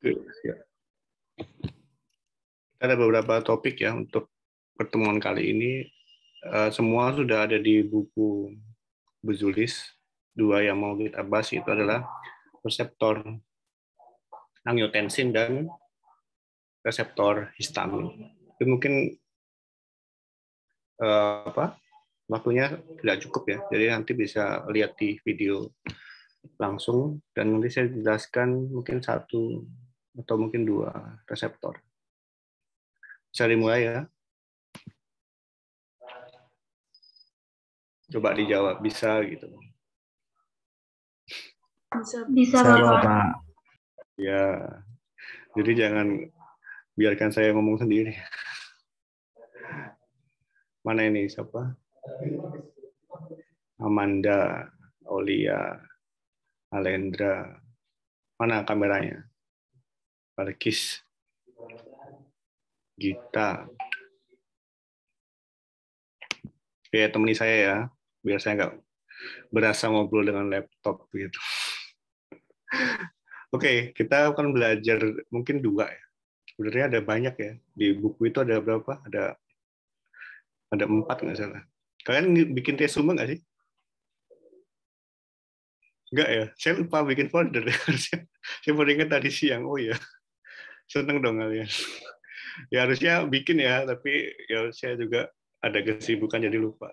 Ya. Ada beberapa topik ya untuk pertemuan kali ini. Semua sudah ada di buku Buzulis. Dua yang mau kita bahas itu adalah reseptor angiotensin dan reseptor histamin. Itu mungkin waktunya tidak cukup ya. Jadi nanti bisa lihat di video langsung dan nanti saya jelaskan mungkin satu atau mungkin dua reseptor. Bisa dimulai ya. Coba dijawab bisa gitu. Bisa Bapak. Ya. Jadi jangan biarkan saya ngomong sendiri. Mana ini siapa? Amanda, Aulia, Alendra. Mana kameranya? Balkis, Gita. Ya, temani saya ya, biar saya nggak berasa ngobrol dengan laptop gitu. Oke, kita akan belajar mungkin dua ya. Sebenarnya ada banyak ya. Di buku itu ada berapa? Ada 4 nggak salah. Kalian bikin resume nggak sih? Enggak ya, saya lupa bikin folder. Saya baru ingat tadi siang. Oh ya, seneng dong kalian. Ya harusnya bikin ya, tapi ya saya juga ada kesibukan jadi lupa.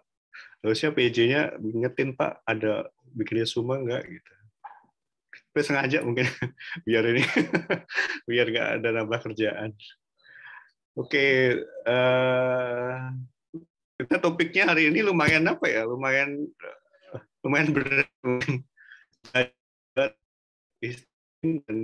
Harusnya PJ-nya ingetin Pak, ada bikinnya semua enggak gitu. Tapi sengaja mungkin biar ini biar nggak ada nambah kerjaan. Oke, kita topiknya hari ini lumayan apa ya? Lumayan berat. Dan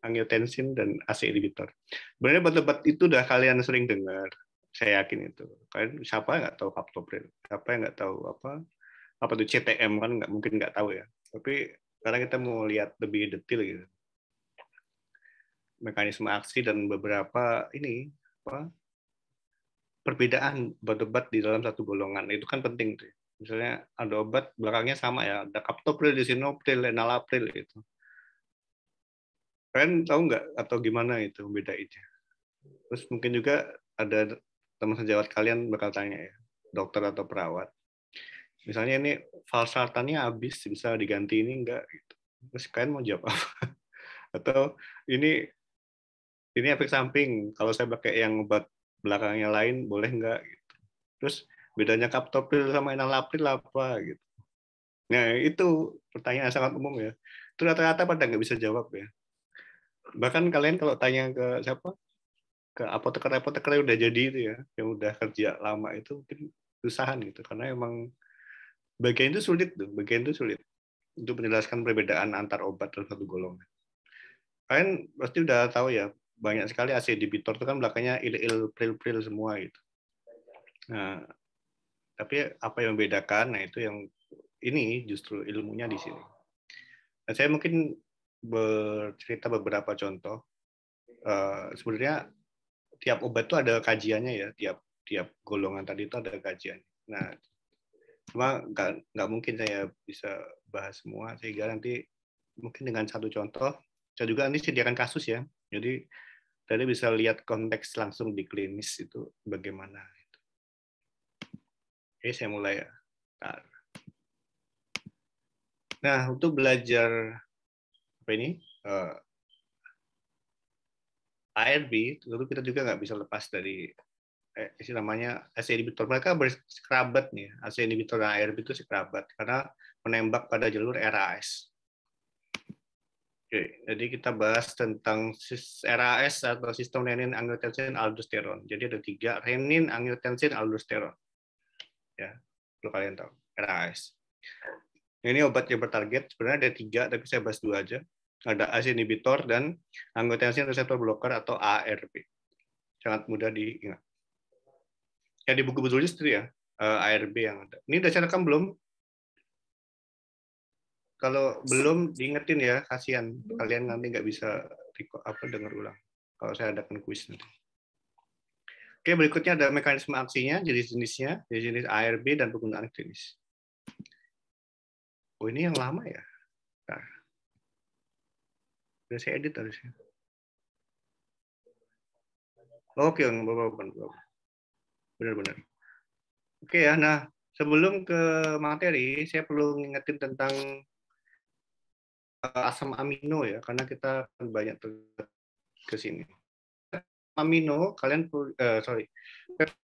angiotensin dan AC inhibitor. Sebenarnya obat-obat itu udah kalian sering dengar, saya yakin itu. Kalian siapa nggak tahu captopril? Siapa yang nggak tahu apa tuh CTM kan nggak mungkin nggak tahu ya. Tapi sekarang kita mau lihat lebih detail gitu, mekanisme aksi dan beberapa ini perbedaan obat-obat di dalam satu golongan itu kan penting tuh. Misalnya ada obat belakangnya sama ya, ada captopril, lisinopril, enalapril itu. Kalian tahu nggak atau gimana itu bedainnya? Terus mungkin juga ada teman sejawat kalian bakal tanya ya, dokter atau perawat. Misalnya ini valsartannya habis, bisa diganti ini enggak? Gitu. Terus kalian mau jawab apa? Atau ini efek samping, kalau saya pakai yang obat belakangnya lain, boleh enggak? Gitu. Terus bedanya captopril sama enalapril apa? Gitu. Nah itu pertanyaan sangat umum ya. Itu rata-rata pada nggak bisa jawab ya. Bahkan kalian kalau tanya ke siapa? Ke apoteker-apoteker yang udah jadi itu ya, yang udah kerja lama itu mungkin kesusahan gitu, karena emang bagian itu sulit untuk menjelaskan perbedaan antar obat dalam satu golongan. Kalian pasti udah tahu ya, banyak sekali AC inhibitor itu kan belakangnya il pril semua gitu. Nah, tapi apa yang membedakan? Nah itu yang ini justru ilmunya di sini. Nah, saya mungkin bercerita beberapa contoh. Sebenarnya tiap obat itu ada kajiannya ya, tiap golongan tadi itu ada kajian. Nah, cuma nggak mungkin saya bisa bahas semua, sehingga nanti mungkin dengan satu contoh, saya juga nanti sediakan kasus ya, jadi tadi bisa lihat konteks langsung di klinis itu bagaimana. Oke, saya mulai ya. Nah, untuk belajar apa ini ARB, tentu kita juga nggak bisa lepas dari namanya AC inhibitor. Mereka bersekerabat nih, AC inhibitor dan ARB itu sekerabat karena menembak pada jalur RAS. Oke, jadi kita bahas tentang RAS atau sistem renin angiotensin aldosteron. Jadi ada 3, renin angiotensin aldosteron. Ya, perlu kalian tahu RAS. Ini obat yang bertarget sebenarnya ada 3, tapi saya bahas 2 aja. Ada ACE inhibitor dan angiotensin receptor blocker atau ARB. Sangat mudah diingat. Ya di buku Buzulis itu ya, ARB yang ada. Ini udah saya rekam belum? Kalau belum diingetin ya, kasihan kalian nanti nggak bisa dengar ulang kalau saya adakan kuis nanti. Oke, berikutnya ada mekanisme aksinya, jenis-jenisnya, jenis ARB dan penggunaan klinis. Oh ini yang lama ya. Nah, udah saya edit harusnya. Oke, benar-benar. Oke ya, nah sebelum ke materi, saya perlu ngingetin tentang asam amino ya, karena kita akan banyak ke sini. Amino, kalian sorry,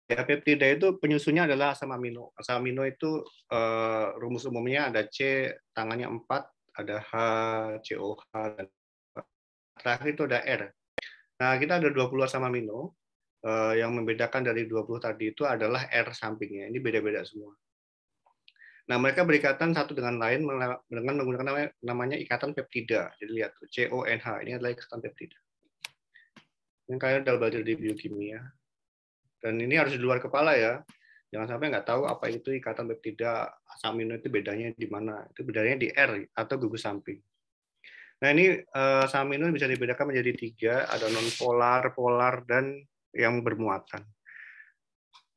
ya, peptida itu penyusunnya adalah asam amino. Asam amino itu rumus umumnya ada C, tangannya 4, ada H, COH, dan terakhir itu ada R. Nah, kita ada 20 asam amino. Yang membedakan dari 20 tadi itu adalah R sampingnya. Ini beda-beda semua. Nah, mereka berikatan satu dengan lain dengan menggunakan namanya ikatan peptida. Jadi lihat, CONH, ini adalah ikatan peptida. Yang kalian udah belajar di biokimia. Dan ini harus di luar kepala ya. Jangan sampai nggak tahu apa itu ikatan peptida, asam amino itu bedanya di mana. Itu bedanya di R atau gugus samping. Nah, ini asam amino bisa dibedakan menjadi 3, ada nonpolar, polar, dan yang bermuatan.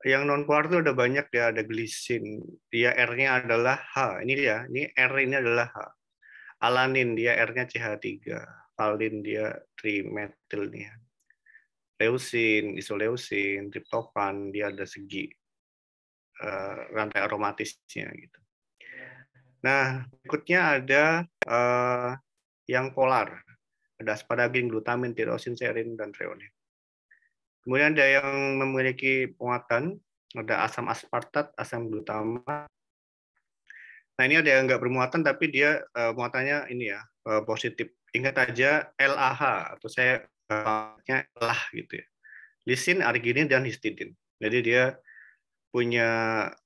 Yang nonpolar itu ada banyak ya, ada glisin. Dia R-nya adalah H. Ini dia, ini R ini adalah H. Alanin dia R-nya CH3. Valin dia trimetylnya. Leusin, isoleusin, triptofan, dia ada segi rantai aromatisnya gitu. Nah, berikutnya ada yang polar. Ada asparagin, glutamin, tirosin, serin, dan treonin. Kemudian ada yang memiliki muatan, ada asam aspartat, asam glutamat. Nah, ini ada yang nggak bermuatan, tapi dia muatannya ini ya, positif. Ingat aja LAH, atau saya LAH gitu ya. Lisin, arginin, dan histidin. Jadi dia punya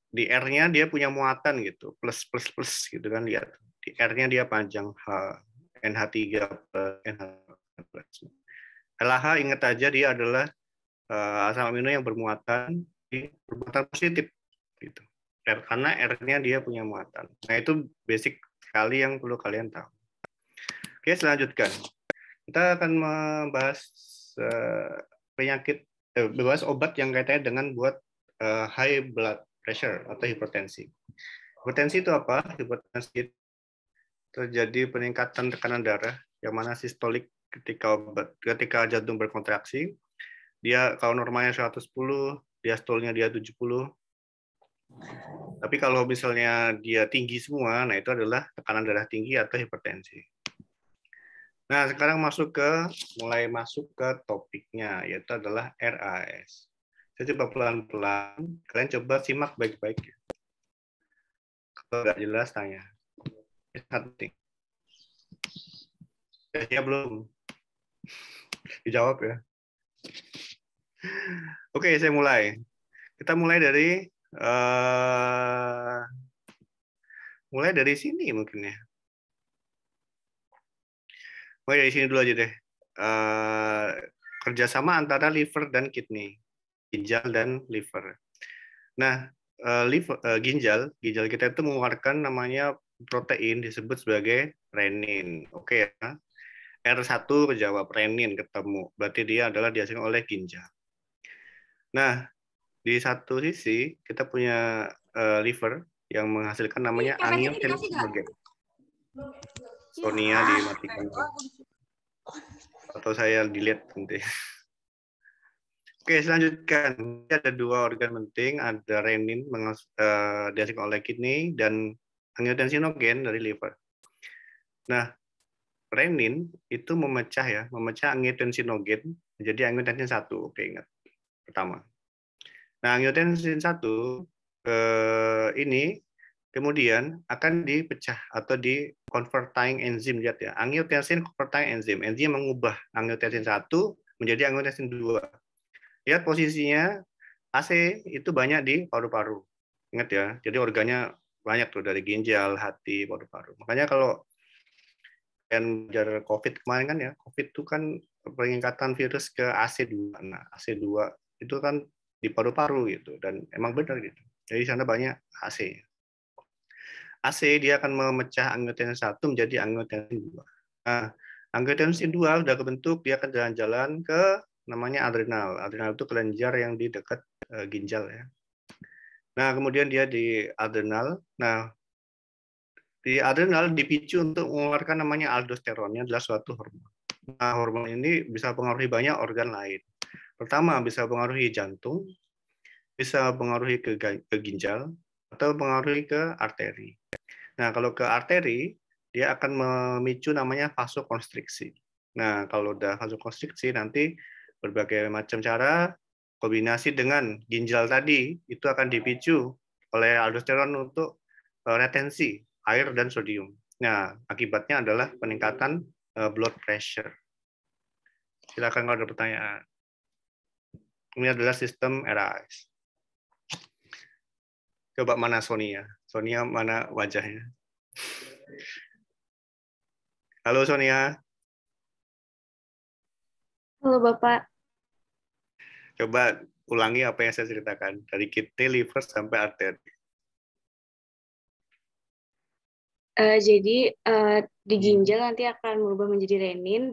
di R-nya dia punya muatan gitu, plus plus plus gitu kan, lihat. Di R-nya dia panjang H, NH3 plus NH plus. LH ingat aja dia adalah asam amino yang bermuatan positif gitu. Karena R-nya dia punya muatan. Nah, itu basic sekali yang perlu kalian tahu. Oke, selanjutkan. Kita akan membahas penyakit membahas obat yang kaitannya dengan buat high blood pressure atau hipertensi. Hipertensi itu apa? Hipertensi terjadi peningkatan tekanan darah yang mana sistolik ketika jantung berkontraksi. Dia kalau normalnya 110, diastolnya dia 70. Tapi kalau misalnya dia tinggi semua, nah itu adalah tekanan darah tinggi atau hipertensi. Nah, sekarang mulai masuk ke topiknya, yaitu adalah RAS. Saya coba pelan-pelan, kalian coba simak baik-baik. Kalau nggak jelas, tanya. Ya, belum. Dijawab ya. Oke, saya mulai. Kita mulai dari sini mungkin ya. Mulai dari sini dulu aja deh. Kerjasama antara liver dan kidney, ginjal dan liver. Nah, ginjal kita itu mengeluarkan namanya protein disebut sebagai renin. Oke ya. R1 kejawab, renin ketemu. Berarti dia adalah dihasilkan oleh ginjal. Nah, di satu sisi kita punya liver yang menghasilkan namanya angiotensinogen. Sonia dimatikan. Atau saya delete nanti. Oke, selanjutkan. Ada 2 organ penting, ada renin dihasilkan oleh kidney dan angiotensinogen dari liver. Nah, renin itu memecah angiotensinogen menjadi angiotensin 1. Oke, ingat. Pertama. Nah, angiotensin 1 ini kemudian akan dipecah atau di converting enzim, lihat ya. Angiotensin converting enzim. Enzim mengubah angiotensin 1 menjadi angiotensin 2. Lihat posisinya AC itu banyak di paru-paru. Ingat ya. Jadi organnya banyak tuh dari ginjal, hati, paru-paru. Makanya kalau kalian belajar COVID kemarin kan ya, COVID itu kan peningkatan virus ke AC2. Nah, AC2 itu kan di paru-paru gitu, dan emang benar gitu. Jadi di sana banyak AC. AC dia akan memecah angiotensin 1 menjadi angiotensin 2. Nah, angiotensin 2 sudah kebentuk, dia akan jalan-jalan ke namanya adrenal. Adrenal itu kelenjar yang di dekat ginjal ya. Nah, kemudian dia di adrenal. Nah, di adrenal dipicu untuk mengeluarkan namanya aldosteron, adalah suatu hormon. Nah, hormon ini bisa mempengaruhi banyak organ lain. Pertama, bisa mempengaruhi jantung, bisa mempengaruhi ke ginjal, atau mempengaruhi ke arteri. Nah, kalau ke arteri, dia akan memicu namanya vasokonstriksi. Nah, kalau udah vasokonstriksi, nanti berbagai macam cara kombinasi dengan ginjal tadi itu akan dipicu oleh aldosteron untuk retensi air dan sodium. Nah, akibatnya adalah peningkatan blood pressure. Silakan kalau ada pertanyaan. Ini adalah sistem RAS. Coba mana Sonia? Sonia mana wajahnya? Halo Sonia. Halo Bapak. Coba ulangi apa yang saya ceritakan dari kidney, liver sampai arteri. Jadi di ginjal nanti akan berubah menjadi renin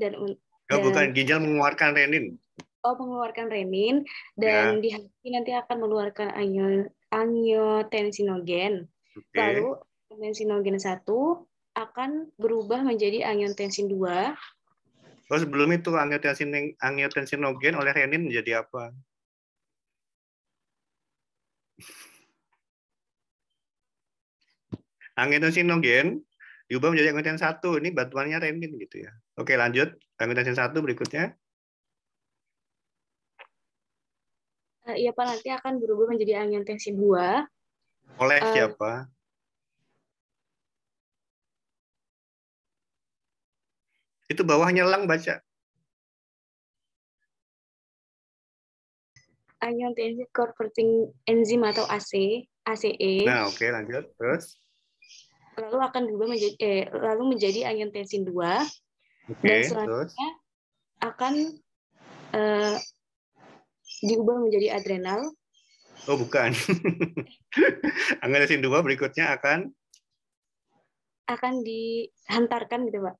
Bukan, ginjal mengeluarkan renin. mengeluarkan renin, dan Ya. di hati nanti akan mengeluarkan angiotensinogen. Oke. Lalu angiotensinogen 1 akan berubah menjadi angiotensin 2. Oh, sebelum itu angiotensinogen oleh renin menjadi apa? Angiotensinogen diubah menjadi angiotensin 1. Ini bantuannya renin gitu ya. Oke, lanjut. Angiotensin 1 berikutnya. Iya Pak, nanti akan berubah menjadi angiotensin 2. Oleh siapa? Itu bawahnya lang baca. Angiotensin converting enzyme atau ACE. Nah, oke, lanjut. Terus? Lalu menjadi angiotensin 2. Oke, Dan terus? selanjutnya akan diubah menjadi adrenal. Oh, bukan. Angiotensin 2 berikutnya akan dihantarkan gitu Pak.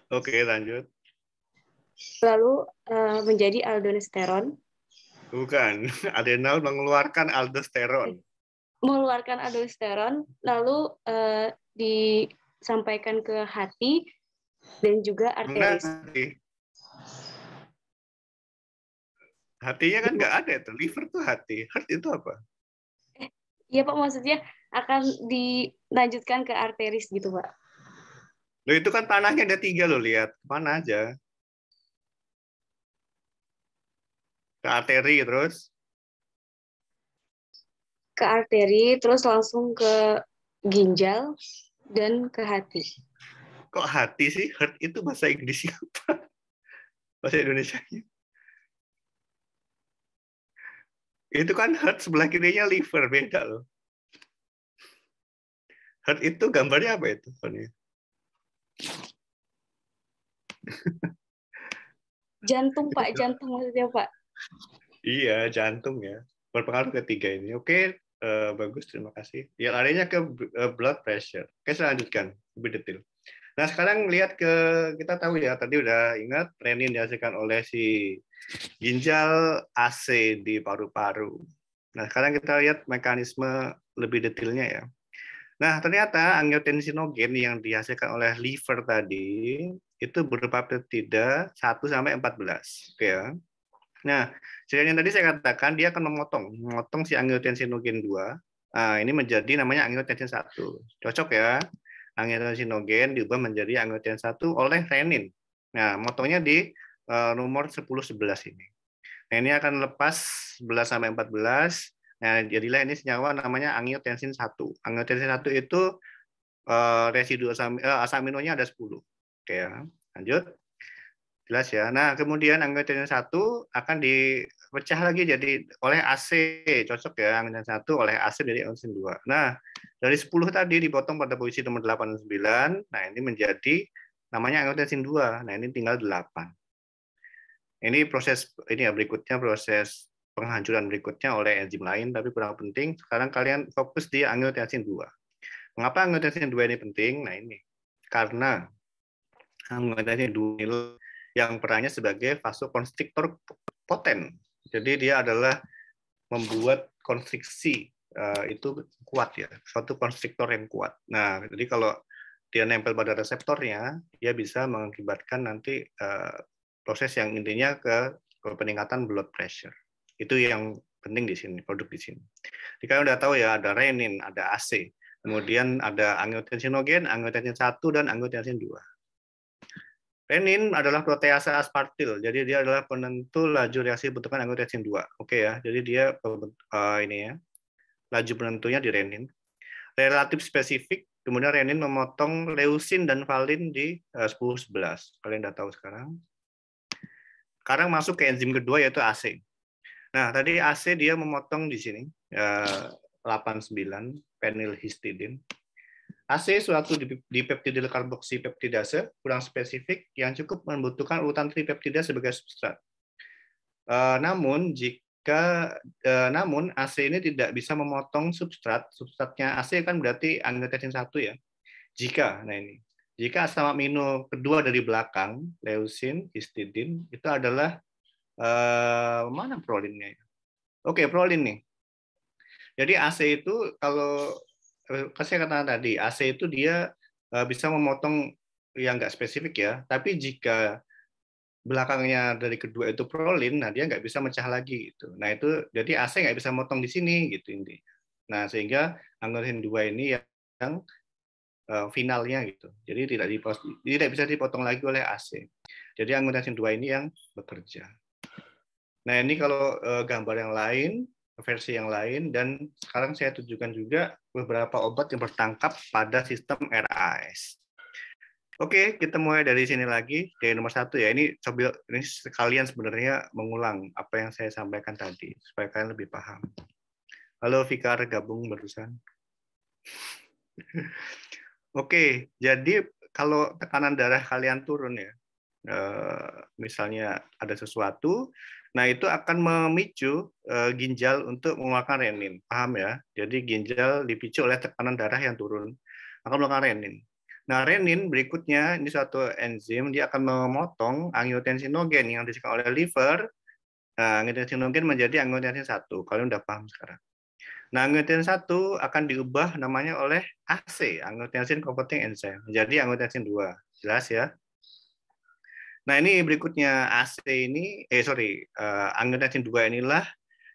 Oke, lanjut. Lalu menjadi aldosteron. Bukan. Adrenal mengeluarkan aldosteron. Mengeluarkan aldosteron, lalu disampaikan ke hati dan juga arteris. Hatinya kan nggak ada itu. Liver tuh hati. Heart itu apa? Iya Pak, maksudnya akan dilanjutkan ke arteris gitu Pak. Loh, itu kan tanahnya ada 3 loh, lihat. Mana aja. Ke arteri terus. Ke arteri, terus langsung ke ginjal dan ke hati. Kok hati sih? Heart itu bahasa Inggrisnya apa? Bahasa Indonesianya. Itu kan heart sebelah kirinya liver, beda loh. Heart itu gambarnya apa itu? Jantung Pak, jantung maksudnya Pak. Iya, jantung ya. Berpengaruh ketiga ini. Oke, bagus, terima kasih. Ya, larinya ke blood pressure. Oke, saya lanjutkan lebih detail. Nah, sekarang lihat kita tahu ya, tadi udah ingat renin dihasilkan oleh si ginjal, AC di paru-paru. Nah, sekarang kita lihat mekanisme lebih detailnya ya. Nah, ternyata angiotensinogen yang dihasilkan oleh liver tadi itu berupa peptida 1 sampai 14. Oke ya. Nah, yang tadi saya katakan dia akan memotong si angiotensinogen 2. Nah, ini menjadi namanya angiotensin 1. Cocok ya. Angiotensinogen diubah menjadi angiotensin 1 oleh renin. Nah, motongnya di nomor 10-11 ini. Nah, ini akan lepas 11 sampai 14. Nah, jadilah ini senyawa namanya angiotensin 1. Angiotensin 1 itu residu asam aminonya ada 10. Oke ya. Lanjut. Jelas ya. Nah, kemudian angiotensin 1 akan dipecah lagi jadi oleh AC. Cocok ya, angiotensin 1 oleh AC dari angiotensin 2. Nah, dari 10 tadi dipotong pada posisi nomor 8 dan 9. Nah, ini menjadi namanya angiotensin 2. Nah, ini tinggal 8. Ini proses ini ya, berikutnya proses penghancuran berikutnya oleh enzim lain, tapi kurang penting. Sekarang kalian fokus di angiotensin 2. Mengapa angiotensin 2 ini penting? Nah, ini karena angiotensin 2 ini yang perannya sebagai vasokonstriktor poten. Jadi dia adalah membuat konstriksi itu kuat ya, suatu konstriktor yang kuat. Nah, jadi kalau dia nempel pada reseptornya, dia bisa mengakibatkan nanti proses yang intinya ke peningkatan blood pressure. Itu yang penting di sini, produk di sini. Jadi kalian udah tahu ya, ada renin, ada AC, kemudian ada angiotensinogen, angiotensin 1 dan angiotensin 2. Renin adalah protease aspartil, jadi dia adalah penentu laju reaksi bentukan angiotensin 2. Oke ya, jadi dia ini ya, laju penentunya di renin. Relatif spesifik, kemudian renin memotong leusin dan valin di 10-11. Kalian udah tahu sekarang. Sekarang masuk ke enzim kedua yaitu AC. Nah, tadi AC dia memotong di sini 89 penylhistidine. AC suatu dipeptidyl karboksipeptidase kurang spesifik yang cukup membutuhkan urutan tripeptida sebagai substrat. Namun AC ini tidak bisa memotong substratnya AC kan berarti angiotensin 1 ya. Jika asam amino kedua dari belakang, leusin, histidin, itu adalah mana prolinnya? Oke, prolin nih. Jadi AC itu kalau saya katakan tadi, AC itu dia bisa memotong yang nggak spesifik ya. Tapi jika belakangnya dari kedua itu prolin, nah dia nggak bisa mecah lagi gitu. Nah itu jadi AC nggak bisa motong di sini gitu intinya. Nah sehingga angiotensin 2 ini yang finalnya gitu. Jadi tidak bisa dipotong lagi oleh AC. Jadi angiotensin 2 ini yang bekerja. Nah, ini kalau gambar yang lain, versi yang lain, dan sekarang saya tunjukkan juga beberapa obat yang bertangkap pada sistem RAS. Oke, kita mulai dari sini lagi, dari nomor 1 ya. Ini sekalian sebenarnya mengulang apa yang saya sampaikan tadi, supaya kalian lebih paham. Halo, Fikar, gabung barusan. Oke, jadi kalau tekanan darah kalian turun ya, misalnya ada sesuatu, nah itu akan memicu ginjal untuk mengeluarkan renin, paham ya? Jadi ginjal dipicu oleh tekanan darah yang turun, akan mengeluarkan renin. Nah renin berikutnya ini suatu enzim, dia akan memotong angiotensinogen yang dihasilkan oleh liver. Nah, angiotensinogen menjadi angiotensin 1. Kalian udah paham sekarang. Nah angiotensin 1 akan diubah namanya oleh AC, angiotensin converting enzyme, menjadi angiotensin 2. Jelas ya? Nah ini berikutnya AC ini, angiotensin 2 inilah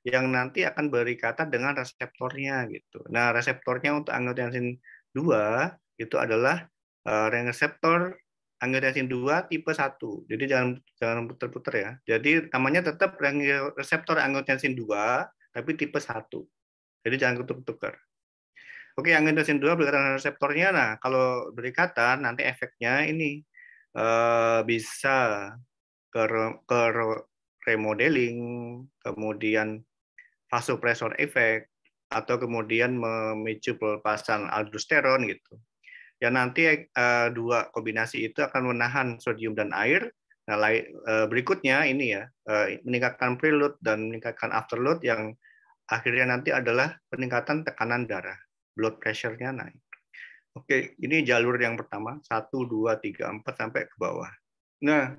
yang nanti akan berikatan dengan reseptornya gitu. Nah reseptornya untuk angiotensin 2 itu adalah reseptor angiotensin 2 tipe 1. Jadi jangan putar-putar ya. Jadi namanya tetap reseptor angiotensin 2 tapi tipe 1. Jadi jangan tukar-tukar. Oke, angiotensin 2 berikatan dengan reseptornya. Nah, kalau berikatan nanti efeknya ini bisa ke remodeling, kemudian vasopressor effect, atau kemudian memicu pelepasan aldosteron gitu. Ya nanti dua kombinasi itu akan menahan sodium dan air. Nah, berikutnya ini ya meningkatkan preload dan meningkatkan afterload yang akhirnya nanti adalah peningkatan tekanan darah, blood pressure-nya naik. Oke, ini jalur yang pertama, 1, 2, 3, 4 sampai ke bawah. Nah,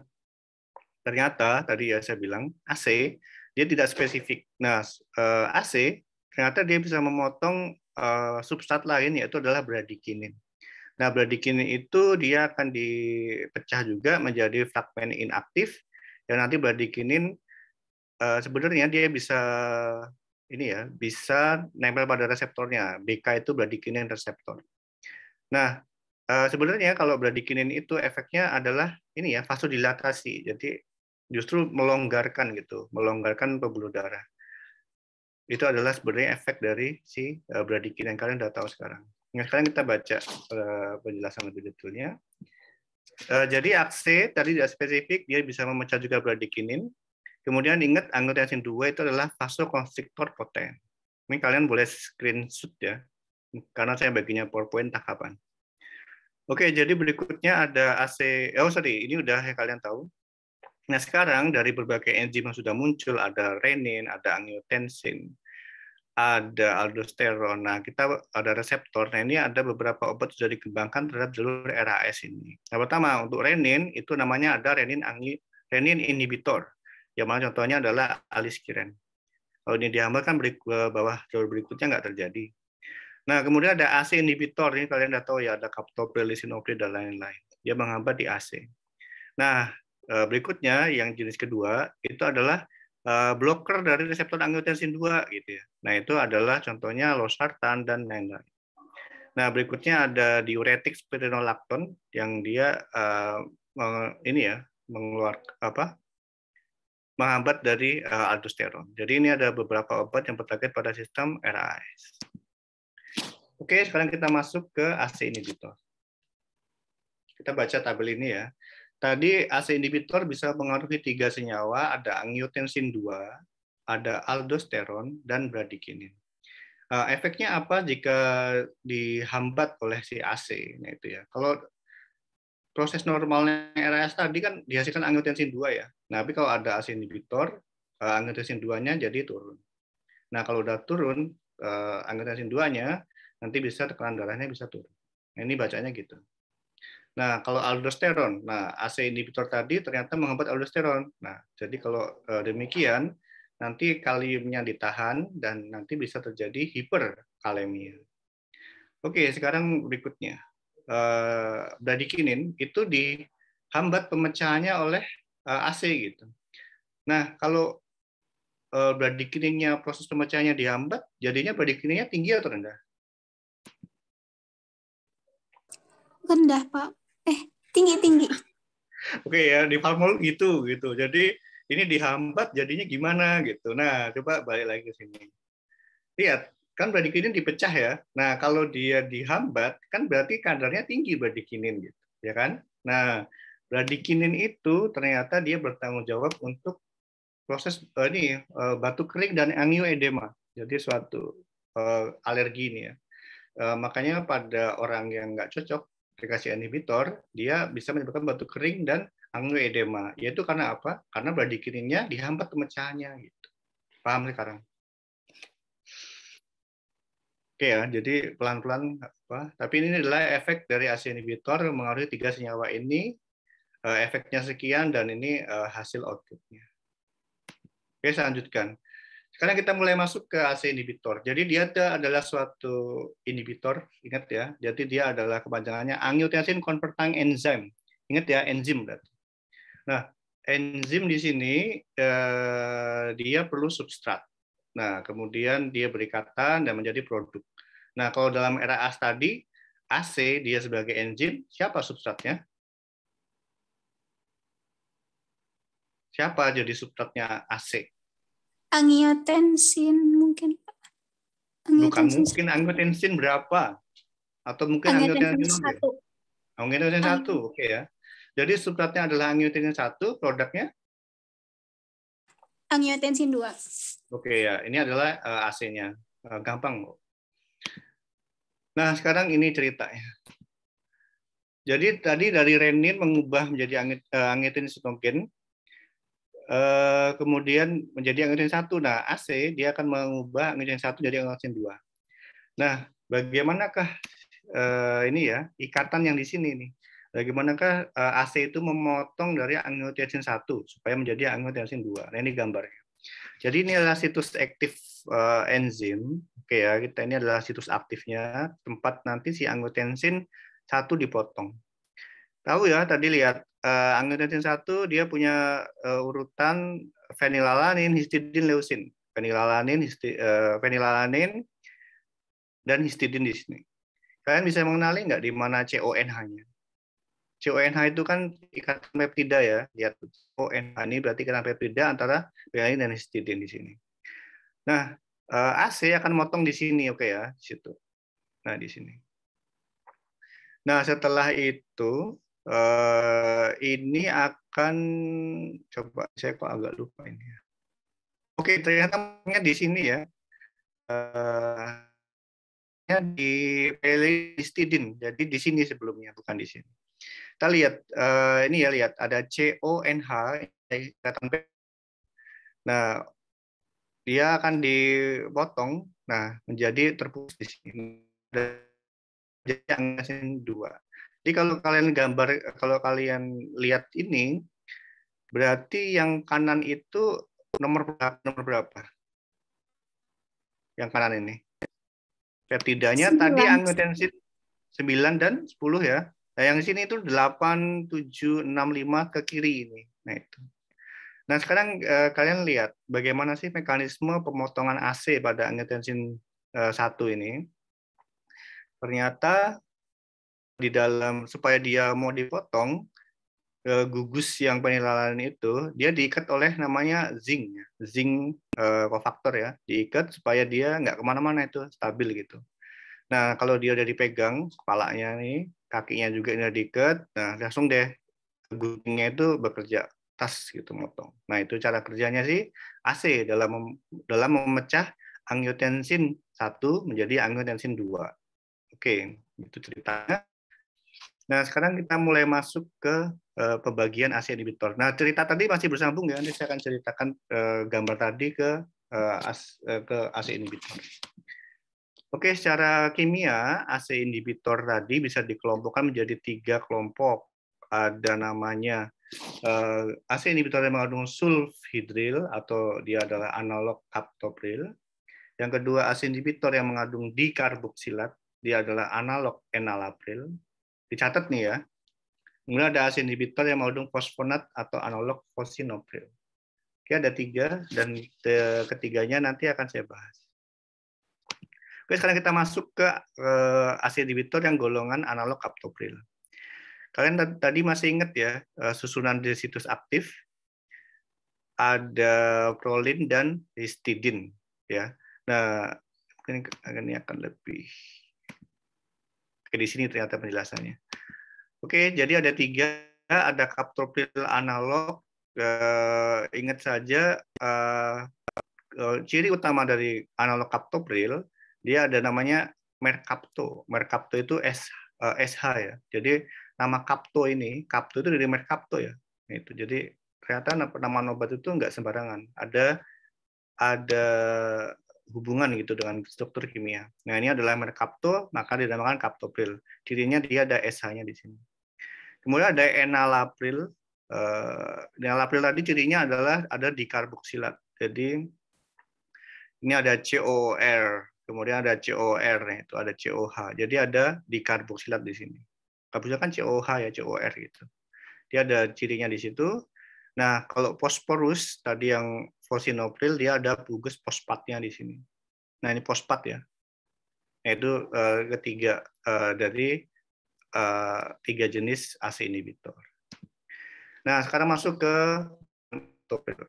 ternyata tadi ya saya bilang AC dia tidak spesifik. Nah, AC ternyata dia bisa memotong substrat lain yaitu adalah bradykinin. Nah, bradykinin itu dia akan dipecah juga menjadi fragmen inaktif dan nanti bradykinin sebenarnya dia bisa bisa nempel pada reseptornya. BK itu bradykinin reseptor. Nah, sebenarnya kalau bradykinin itu efeknya adalah ini ya vasodilatasi. Jadi justru melonggarkan pembuluh darah. Itu adalah sebenarnya efek dari si bradykinin yang kalian sudah tahu sekarang. Nah, sekarang kita baca penjelasan lebih detailnya. Jadi AC tadi tidak spesifik, dia bisa memecah juga bradykinin. Kemudian ingat angiotensin 2 itu adalah vasokonstriktor poten. Ini kalian boleh screenshot ya, karena saya baginya PowerPoint entah kapan. Oke, jadi berikutnya ada AC. Ini udah yang kalian tahu. Nah, sekarang dari berbagai enzim yang sudah muncul, ada renin, ada angiotensin, ada aldosteron. Nah, kita ada reseptor. Nah, ini ada beberapa obat sudah dikembangkan terhadap jalur RAS ini. Nah, pertama, untuk renin, itu namanya ada renin inhibitor. Yang mana contohnya adalah aliskiren. Kalau ini dihambat kan bawah jalur berikutnya nggak terjadi. Nah, kemudian ada AC inhibitor, ini kalian udah tahu ya, ada captopril, lisinopril, dan lain-lain. Dia menghambat di AC. Nah, Berikutnya yang jenis kedua itu adalah blocker dari reseptor angiotensin 2 gitu ya. Nah, itu adalah contohnya losartan dan lain-lain. Nah, berikutnya ada diuretik spironolakton yang dia ini ya mengeluarkan menghambat dari aldosteron. Jadi ini ada beberapa obat yang bertarget pada sistem RAS. Oke, sekarang kita masuk ke ACE inhibitor. Kita baca tabel ini ya. Tadi ACE inhibitor bisa mengaruhi 3 senyawa, ada angiotensin 2, ada aldosteron, dan bradikinin. Efeknya apa jika dihambat oleh si ACE? Nah itu ya. Kalau proses normalnya RAS tadi kan dihasilkan angiotensin 2 ya. Nah, tapi kalau ada ACE inhibitor, angiotensin 2-nya jadi turun. Nah, kalau udah turun angiotensin 2-nya, nanti bisa tekanan darahnya bisa turun. Nah, ini bacanya gitu. Nah, kalau aldosteron, nah ACE inhibitor tadi ternyata menghambat aldosteron. Nah, jadi kalau demikian, nanti kaliumnya ditahan dan nanti bisa terjadi hiperkalemia. Oke, sekarang berikutnya. Bradikinin itu dihambat pemecahannya oleh ACE gitu. Nah, kalau bradikininnya proses pemecahannya dihambat, jadinya bradikininnya tinggi atau rendah? Rendah, Pak. Tinggi. Oke ya, di formul gitu. Jadi ini dihambat jadinya gimana gitu. Nah, coba balik lagi ke sini. Lihat, kan bradikinin dipecah ya. Nah, kalau dia dihambat, kan berarti kadarnya tinggi bradikinin gitu, ya kan? Nah, bradikinin itu ternyata dia bertanggung jawab untuk proses batuk kering dan angioedema. Jadi suatu alergi ini ya. Makanya pada orang yang nggak cocok dikasih inhibitor, dia bisa menyebabkan batuk kering dan angioedema. Yaitu karena apa? Karena bradikininnya dihambat pemecahannya gitu. Paham sekarang? Oke ya, jadi pelan-pelan apa? Tapi ini adalah efek dari ACE inhibitor mengaruhi 3 senyawa ini. Efeknya sekian dan ini hasil outputnya. Oke, saya lanjutkan. Sekarang kita mulai masuk ke ACE inhibitor. Jadi dia adalah suatu inhibitor, ingat ya. Jadi dia adalah kepanjangannya angiotensin converting enzyme. Ingat ya, enzim berarti. Nah, enzim di sini dia perlu substrat. Nah, kemudian dia berikatan dan menjadi produk. Nah, kalau dalam RAS tadi, AC dia sebagai enzim, siapa substratnya? Siapa jadi substratnya AC? Angiotensin mungkin, Pak. Bukan mungkin angiotensin berapa? Atau mungkin angiotensin 1. Angiotensin 1, oke ya. Jadi substratnya adalah angiotensin 1, produknya? Angiotensin 2. Oke ya, ini adalah AC-nya. Gampang kok. Nah, sekarang ini ceritanya. Jadi tadi dari renin mengubah menjadi angiotensin sitokin, kemudian menjadi angiotensin 1. Nah, AC dia akan mengubah angiotensin 1 jadi angiotensin 2. Nah, bagaimanakah ini ya ikatan yang di sini nih? Bagaimanakah AC itu memotong dari angiotensin 1 supaya menjadi angiotensin 2? Nah, ini gambarnya. Jadi ini adalah situs aktif enzim. Oke ya, kita ini adalah situs aktifnya, tempat nanti si angiotensin 1 dipotong. Tahu ya, tadi lihat angiotensin 1 dia punya urutan fenilalanin, histidin, leusin. Fenilalanin, dan histidin di sini. Kalian bisa mengenali nggak di mana CONH-nya? CONH itu kan ikatan peptida ya. Lihat CONH ini berarti ikatan peptida antara valine dan histidin di sini. Nah, AC akan motong di sini, oke ya, di situ. Nah, di sini. Nah, setelah itu ini akan coba saya kok agak lupa ini ya. Oke, ternyata di sini ya. Di histidin. Jadi di sini sebelumnya, bukan di sini. Kita lihat ini ya, lihat ada CONH. Nah, dia akan dipotong, nah menjadi terputus di sini. Jadi angiotensin 2. Jadi kalau kalian lihat ini, berarti yang kanan itu nomor berapa? Yang kanan ini. Peptidanya 9. Tadi angiotensin 9 dan 10 ya. Nah, yang di sini itu 8765 ke kiri ini. Nah, itu. Nah, sekarang kalian lihat bagaimana sih mekanisme pemotongan AC pada angiotensin 1 ini. Ternyata di dalam supaya dia mau dipotong, gugus yang penilalan itu dia diikat oleh namanya zinc, zinc kofaktor ya, diikat supaya dia nggak kemana-mana, itu stabil gitu. Nah, kalau dia udah dipegang kepalanya nih, kakinya juga udah diikat, nah langsung deh gugungnya itu bekerja tas gitu motong. Nah, itu cara kerjanya sih AC dalam memecah angiotensin 1 menjadi angiotensin 2. Oke, itu ceritanya. Nah, sekarang kita mulai masuk ke pembagian AC inhibitor. Nah, cerita tadi masih bersambung ya. Nanti saya akan ceritakan gambar tadi ke AC inhibitor. Oke, secara kimia AC inhibitor tadi bisa dikelompokkan menjadi 3 kelompok. Ada namanya AC inhibitor yang mengandung sulfhidril atau dia adalah analog captopril. Yang kedua, AC inhibitor yang mengandung dikarboksilat, dia adalah analog enalapril. Dicatat nih ya. Kemudian ada AC inhibitor yang mengandung fosfonat atau analog fosinopril. Oke, ada 3 dan ketiganya nanti akan saya bahas. Oke, sekarang kita masuk ke AC inhibitor yang golongan analog captopril. Kalian tadi masih ingat ya susunan di situs aktif, ada prolin dan histidin ya. Nah, ini akan lebih. Oke, di sini ternyata penjelasannya. Oke, jadi ada 3, ada captopril analog. Ingat saja ciri utama dari analog captopril, dia ada namanya mercapto. Mercapto itu SH ya. Jadi nama capto ini, capto itu dari mercapto ya. Itu. Jadi ternyata nama obat itu nggak sembarangan. Ada hubungan gitu dengan struktur kimia. Nah, ini adalah mercapto, maka dinamakan captopril. Cirinya dia ada SH-nya di sini. Kemudian ada enalapril. Enalapril tadi cirinya adalah ada dikarboksilat. Jadi ini ada COR, kemudian ada COR, itu ada COH. Jadi ada dikarboksilat di sini. Karboksilat kan COH ya, COR gitu. Dia ada cirinya di situ. Nah, kalau fosforus tadi yang fosinopril, dia ada gugus fosfatnya di sini. Nah, ini fosfat ya. Yaitu ketiga dari 3 jenis AC inhibitor. Nah, sekarang masuk ke captopril.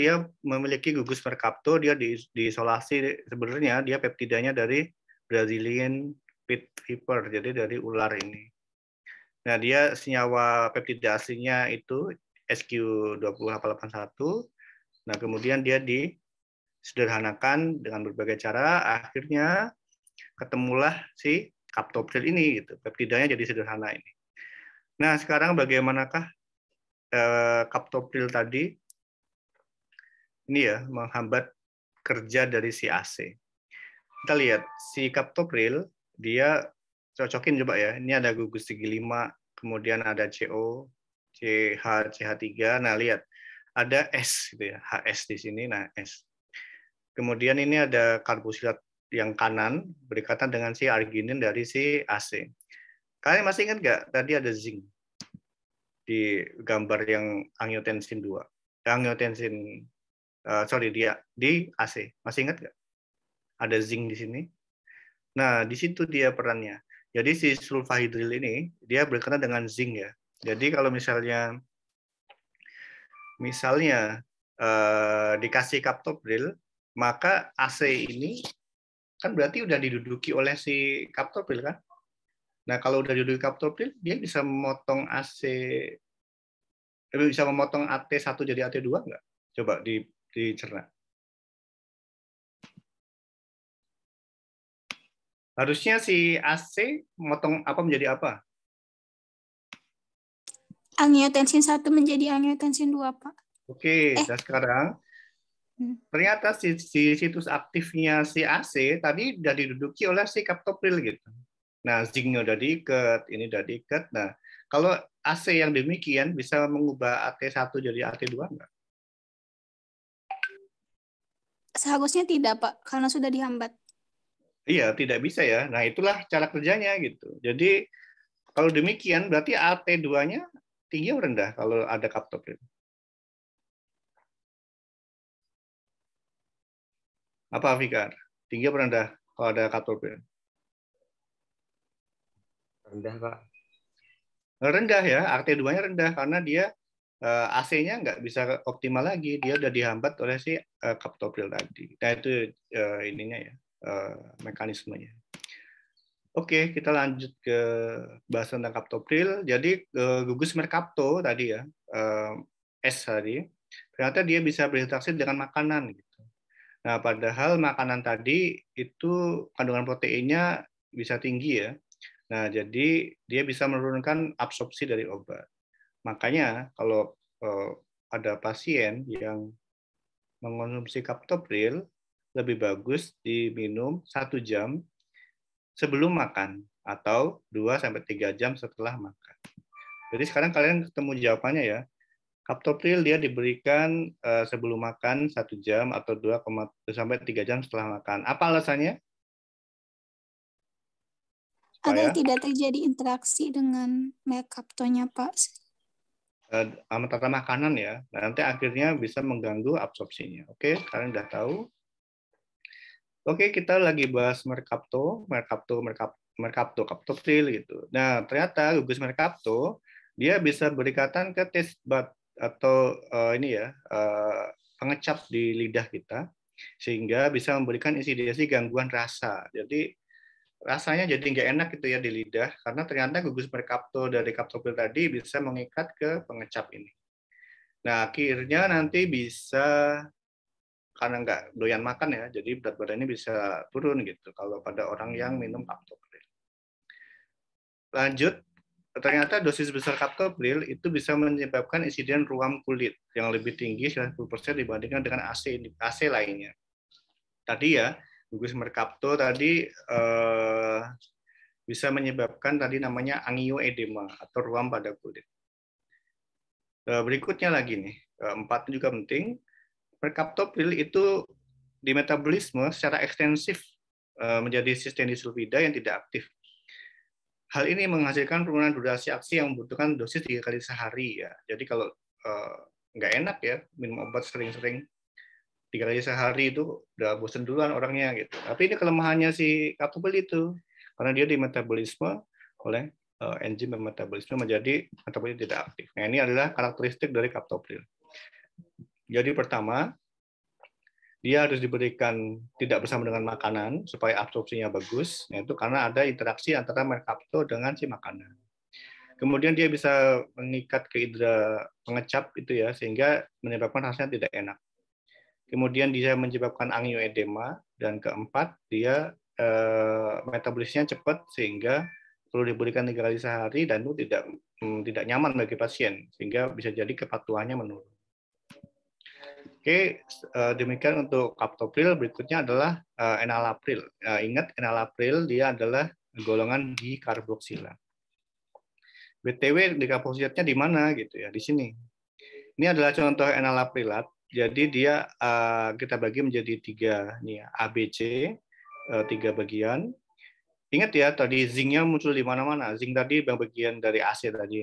Dia memiliki gugus mercapto, dia diisolasi, sebenarnya dia peptidanya dari Brazilian pit viper, jadi dari ular ini. Nah, dia senyawa peptida aslinya itu SQ20881. Nah, kemudian dia disederhanakan dengan berbagai cara, akhirnya ketemulah si captopril ini gitu. Peptidanya jadi sederhana ini. Nah, sekarang bagaimanakah captopril tadi ini ya menghambat kerja dari si AC. Kita lihat si captopril, dia cocokin coba ya. Ini ada gugus segi 5, kemudian ada CO, CH, CH3. Nah, lihat ada S gitu ya, HS di sini. Nah, S. Kemudian ini ada karboksilat yang kanan berikatan dengan si arginin dari si AC. Kalian masih ingat nggak tadi ada zinc di gambar yang angiotensin 2? Angiotensin dia di AC. Masih ingat nggak? Ada zinc di sini. Nah, di situ dia perannya. Jadi si sulfahidril ini dia berkaitan dengan zinc ya. Jadi kalau misalnya dikasih captopril, maka AC ini kan berarti udah diduduki oleh si captopril kan? Nah, kalau udah diduduki captopril, dia bisa memotong AT1 jadi AT2 nggak? Coba dicerna. Harusnya si AC motong apa menjadi apa? Angiotensin 1 menjadi angiotensin 2, Pak. Oke, dan sekarang ternyata si situs aktifnya si AC tadi udah diduduki oleh si captopril gitu. Nah, zinc-nya udah diikat, ini udah diikat. Nah, kalau AC yang demikian bisa mengubah AT1 jadi AT2 enggak? Seharusnya tidak, Pak, karena sudah dihambat. Iya, tidak bisa ya. Nah, itulah cara kerjanya gitu. Jadi Kalau demikian berarti AT2-nya tinggi atau rendah kalau ada captopril? Apa Fikar? Tinggi atau rendah kalau ada captopril? Rendah, Pak. Rendah ya, AT2-nya rendah karena dia AC-nya nggak bisa optimal lagi, dia udah dihambat oleh si captopril tadi. Nah itu ininya ya, mekanismenya. Oke, kita lanjut ke bahas tentang captopril. Jadi gugus merkapto tadi ya, S tadi, ternyata dia bisa berinteraksi dengan makanan. Gitu. Nah, padahal makanan tadi itu kandungan proteinnya bisa tinggi ya. Nah, jadi dia bisa menurunkan absorpsi dari obat. Makanya kalau ada pasien yang mengonsumsi captopril, lebih bagus diminum 1 jam sebelum makan atau 2-3 jam setelah makan. Jadi sekarang kalian ketemu jawabannya ya. Captopril dia diberikan sebelum makan 1 jam atau 2-3 jam setelah makan. Apa alasannya? Agar tidak terjadi interaksi dengan merkaptonya, Pak. Antara makanan ya. Nanti akhirnya bisa mengganggu absorpsinya. Oke, kalian udah tahu. Oke, kita lagi bahas merkapto, captopril gitu. Nah, ternyata gugus merkapto dia bisa berikatan ke taste bud atau ini ya pengecap di lidah kita sehingga bisa memberikan insidensi gangguan rasa. Jadi rasanya jadi nggak enak gitu ya di lidah karena ternyata gugus merkapto dari captopril tadi bisa mengikat ke pengecap ini. Nah, akhirnya nanti bisa karena nggak doyan makan ya, jadi berat badannya bisa turun gitu kalau pada orang yang minum captopril. Lanjut, ternyata dosis besar captopril itu bisa menyebabkan insiden ruam kulit yang lebih tinggi 90% dibandingkan dengan AC lainnya. Tadi ya, gugus merkapto tadi bisa menyebabkan tadi namanya angioedema atau ruam pada kulit. Berikutnya lagi nih, 4 juga penting. Merkaptopril itu di metabolisme secara ekstensif menjadi sistem disulfida yang tidak aktif. Hal ini menghasilkan penurunan durasi aksi yang membutuhkan dosis 3 kali sehari ya. Jadi kalau nggak enak ya minum obat sering-sering 3 kali sehari itu udah bosen duluan orangnya gitu. Tapi ini kelemahannya si captopril itu karena dia di metabolisme oleh enzim metabolisme menjadi metabolisme tidak aktif. Nah ini adalah karakteristik dari captopril. Jadi pertama, dia harus diberikan tidak bersama dengan makanan supaya absorpsinya bagus, yaitu karena ada interaksi antara merkapto dengan si makanan. Kemudian dia bisa mengikat ke indera pengecap itu ya, sehingga menyebabkan rasanya tidak enak. Kemudian dia menyebabkan angioedema dan keempat dia metabolisnya cepat sehingga perlu diberikan 3 kali sehari dan itu tidak nyaman bagi pasien sehingga bisa jadi kepatuhannya menurun. Oke, demikian untuk captopril. Berikutnya adalah enalapril. Ingat enalapril dia adalah golongan dikarboksila. BTW dekarboksilatnya di mana gitu ya? Di sini. Ini adalah contoh enalaprilat. Jadi dia kita bagi menjadi 3 nih ya, ABC 3 bagian. Ingat ya tadi zincnya muncul di mana-mana. Zinc tadi bagian dari AC tadi.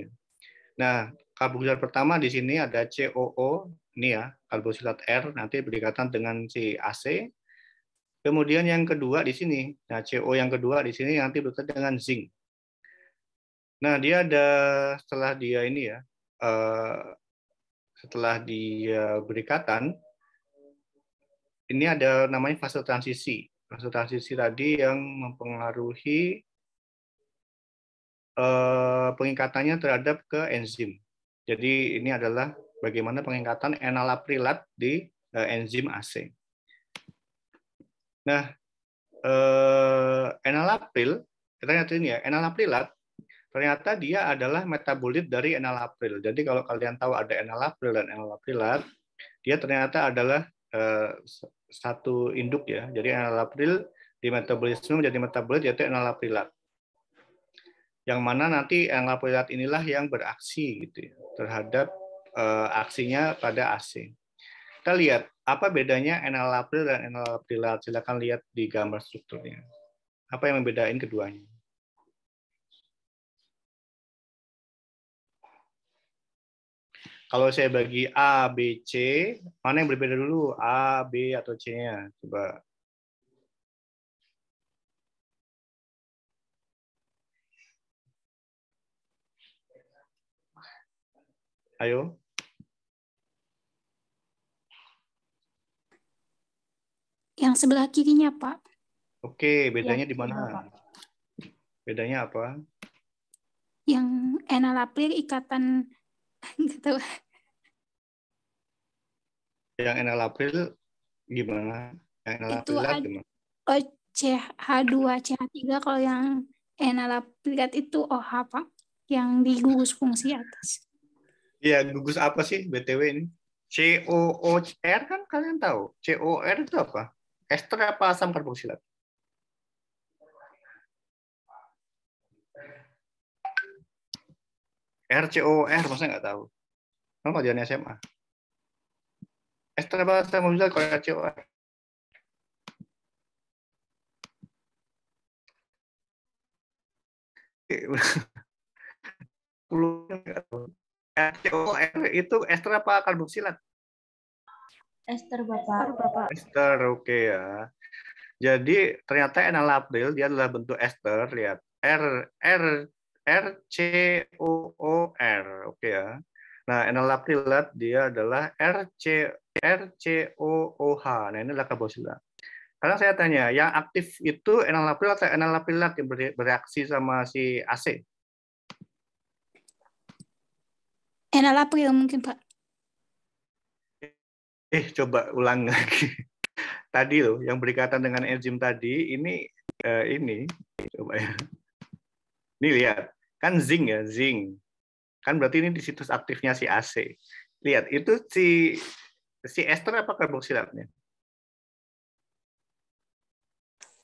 Nah, karboksilat pertama di sini ada COO, ini ya, karboksilat R, nanti berdekatan dengan si AC. Kemudian yang kedua di sini, nah CO yang kedua di sini nanti berdekatan dengan zinc. Nah, dia ada setelah dia ini ya, setelah dia berdekatan, ini ada namanya fase transisi. Fase transisi tadi yang mempengaruhi pengikatannya terhadap ke enzim. Jadi ini adalah bagaimana pengingkatan enalaprilat di enzim AC. Nah, enalapril, kita lihat ini ya, enalaprilat ternyata dia adalah metabolit dari enalapril. Jadi kalau kalian tahu ada enalapril dan enalaprilat, dia ternyata adalah satu induk ya. Jadi enalapril di metabolisme menjadi metabolit yaitu enalaprilat. Yang mana nanti enalaprilat inilah yang beraksi gitu ya, terhadap aksinya pada AC. Kita lihat apa bedanya enalapril dan enalaprilat. Silakan lihat di gambar strukturnya. Apa yang membedain keduanya? Kalau saya bagi A, B, C, mana yang berbeda dulu? A, B, atau C-nya? Coba. Ayo. Yang sebelah kirinya, Pak. Oke, bedanya di Yang mana? Bapak. Bedanya apa? Yang enalapril ikatan nggak tahu. Yang enalapril gimana? Yang Itu enalaprilat gimana? CH2, CH3, kalau yang enalaprilat itu OH, Pak. Yang di gugus fungsi atas. Iya, gugus apa sih BTW ini? COOR kan kalian tahu? COR itu apa? Ester apa asam karboksilat? RCOR, masa nggak tahu? Kamu nggak jalan SMA? Ester apa asam karboksilat kalau RCOR? RCOR itu ester apa karboksilat? Ester Bapak. Ester, oke ya. Jadi ternyata enalapril dia adalah bentuk ester, lihat. RCOOR, oke ya. Nah, enalaprilat dia adalah RCOOH. Nah, ini adalah karboksilat. Sekarang saya tanya, yang aktif itu enalapril atau enalaprilat yang bereaksi sama si AC? Enalapril mungkin, Pak. Coba ulang lagi. Tadi loh, yang berkaitan dengan enzim tadi, ini coba ya. Ini lihat, kan zinc ya, zinc. Kan berarti ini di situs aktifnya si AC. Lihat, itu si ester apa karboksilatnya?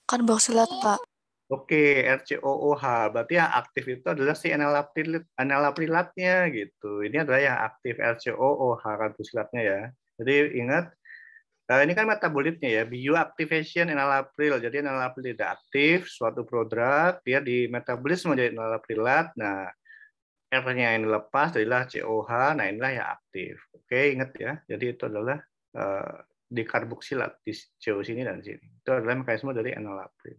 Karboksilat, Pak. Oke, RCOOH. Berarti yang aktif itu adalah si enalaprilatnya gitu. Ini adalah yang aktif RCOOH karboksilatnya ya. Jadi ingat, ini kan metabolitnya ya, bioactivation enalapril. Jadi enalapril tidak aktif, suatu prodrug, dia di metabolisme menjadi enalaprilat. Nah, R-nya yang dilepas adalah COH, nah inilah yang aktif. Oke, ingat ya. Jadi itu adalah di karboksilat di CO sini dan sini. Itu adalah mekanisme dari enalapril.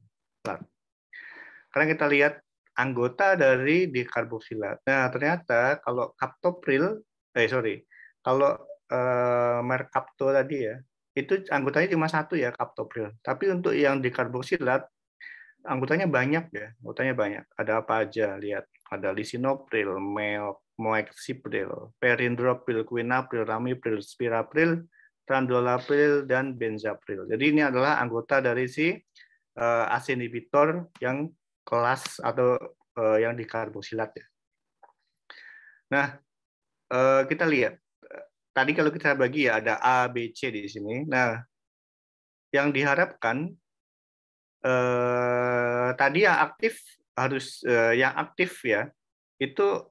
Sekarang kita lihat anggota dari dikarboksilat. Nah, ternyata kalau kalau merkapto tadi ya, itu anggotanya cuma satu ya, kaptopril. Tapi untuk yang dikarboksilat, anggotanya banyak ya, anggotanya banyak. Ada apa aja? Lihat, ada lisinopril, moexipril, perindropril, quinapril, ramipril, spirapril, trandolapril, dan benzapril. Jadi ini adalah anggota dari si ACE inhibitor yang kelas atau yang dikarboksilat ya. Nah, kita lihat. Tadi kalau kita bagi ya ada A, B, C di sini. Nah, yang diharapkan tadi yang aktif ya itu